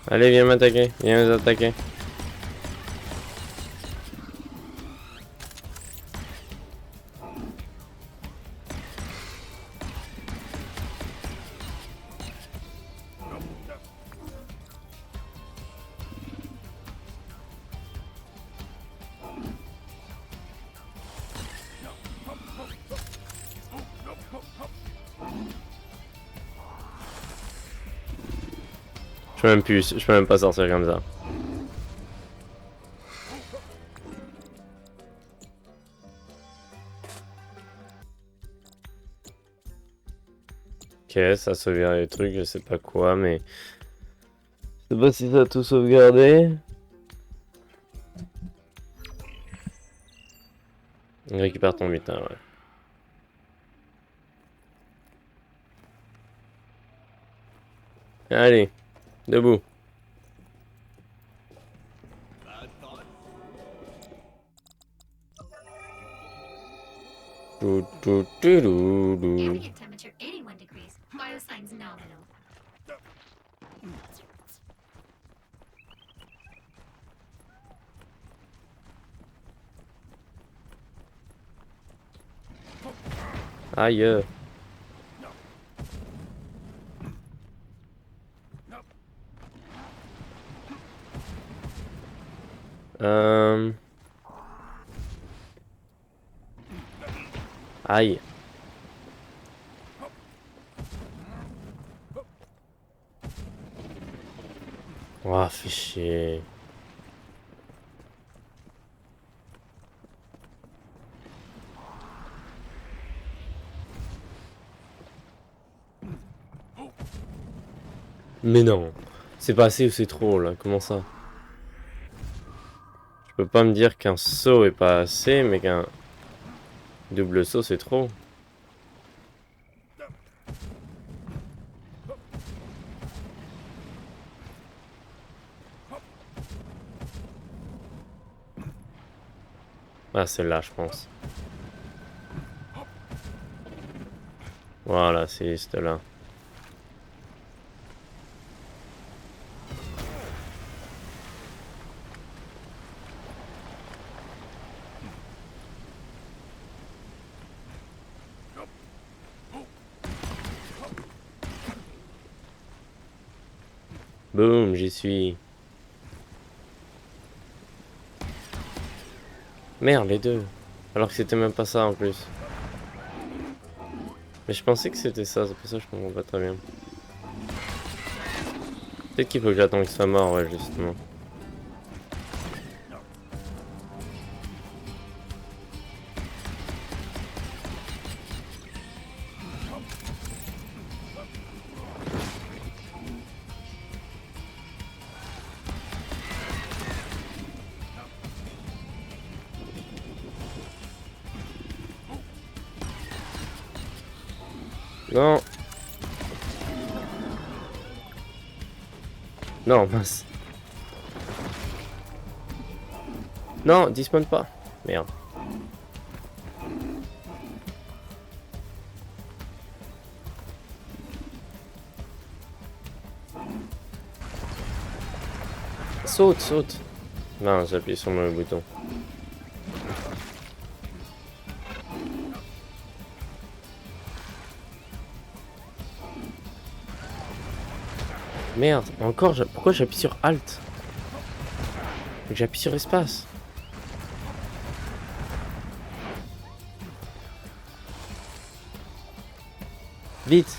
Allez, viens m'attaquer. Viens nous attaquer. Je peux même pas sortir comme ça. Ok, ça sauvegarde les trucs, je sais pas quoi, mais... Je sais pas si ça a tout sauvegardé. Récupère ton butin, ouais. Allez, debout. Ambient temperature 81 degrees. Biosigns nominal. Aïe. Aïe. Ouah, fais chier. Mais non. C'est pas assez ou c'est trop là? Comment ça? Je peux pas me dire qu'un saut est pas assez, mais qu'un double saut c'est trop. Ah, celle-là, je pense. Voilà, c'est celle-là. Boum, j'y suis. Merde, les deux. Alors que c'était même pas ça en plus. Mais je pensais que c'était ça, c'est pour ça que je comprends pas très bien. Peut-être qu'il faut que j'attende qu'il soit mort, ouais, justement. Non. Non, mince. Non, dispawn pas. Merde. Saute, saute. Non, j'ai appuyé sur le bouton. Merde, encore, pourquoi j'appuie sur Alt? Faut que j'appuie sur espace. Vite.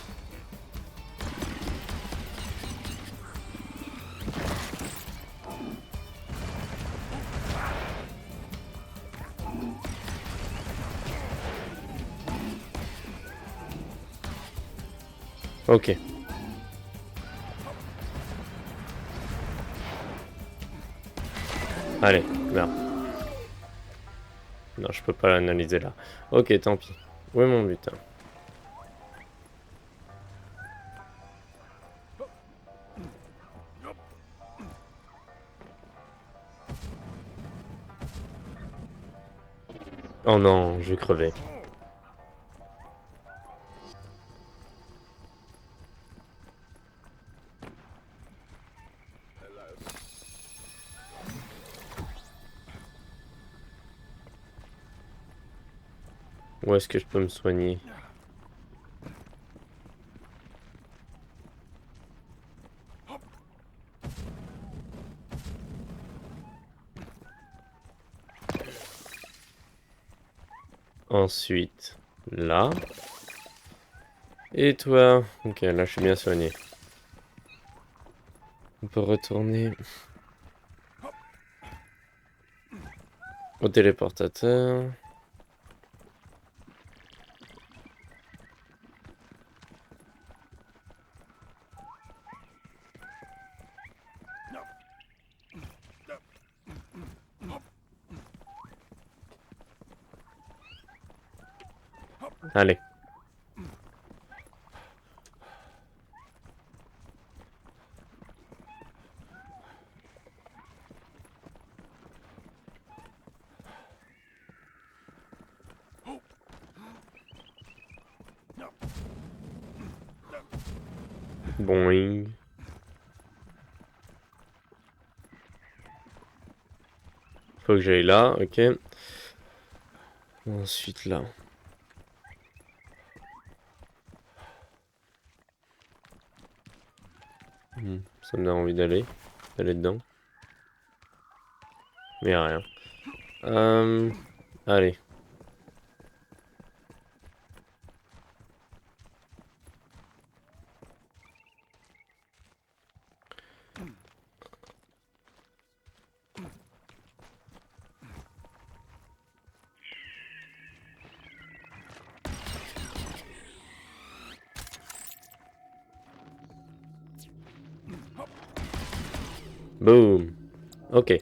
Ok. Allez, merde. Non, je peux pas l'analyser là. Ok, tant pis. Où est mon but? Oh non, je vais crever. Où est-ce que je peux me soigner? Ensuite, là. Et toi? Ok, là je suis bien soigné. On peut retourner au téléportateur. Allez. Boing. Faut que j'aille là, ok. Ensuite là. Ça me donne envie d'aller dedans. Mais y a rien. Allez. Boom. Ok.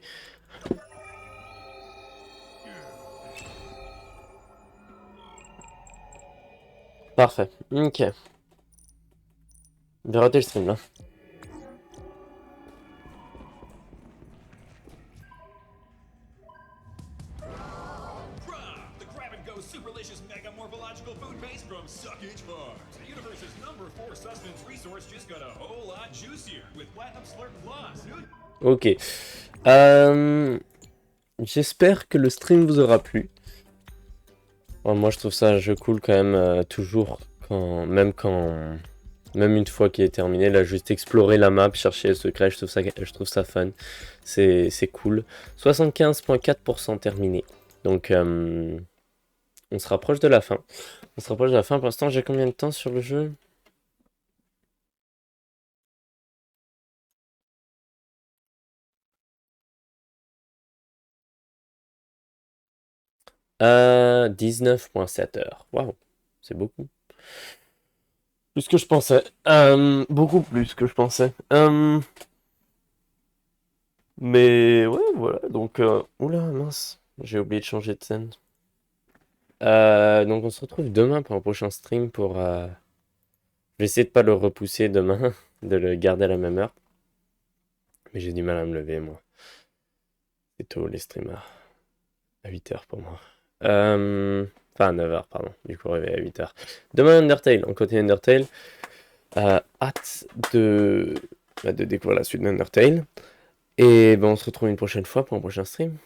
Parfait. Ok. J'ai raté le stream là. The Grab and Go Superlicious Mega Morphological Food Base from Suckage Farms. The universe's #4 sustenance resource just got a whole lot juicier with Platinum Slurp Plus. Ok. J'espère que le stream vous aura plu. Bon, moi je trouve ça un jeu cool quand même, toujours, même une fois qu'il est terminé, là juste explorer la map, chercher le secret, je trouve ça fun, c'est cool. 75,4% terminé, donc on se rapproche de la fin. Pour l'instant j'ai combien de temps sur le jeu? À 19,7 heures. Waouh, c'est beaucoup. Plus que je pensais. Beaucoup plus que je pensais. Mais ouais, voilà. Donc, oula, mince. J'ai oublié de changer de scène. Donc, on se retrouve demain pour un prochain stream pour. Je vais essayer de pas le repousser demain, de le garder à la même heure. Mais j'ai du mal à me lever, moi. C'est tôt, les streamers. À 8 heures pour moi. Enfin, à 9 heures, pardon. Du coup, réveil à 8 heures. Demain, Undertale. On continue Undertale. Hâte de découvrir la suite d'Undertale. Et ben, on se retrouve une prochaine fois pour un prochain stream.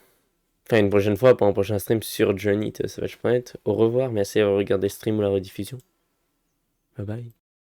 Enfin, une prochaine fois pour un prochain stream sur Journey to Savage Planet. Au revoir, merci d'avoir regardé le stream ou la rediffusion. Bye bye.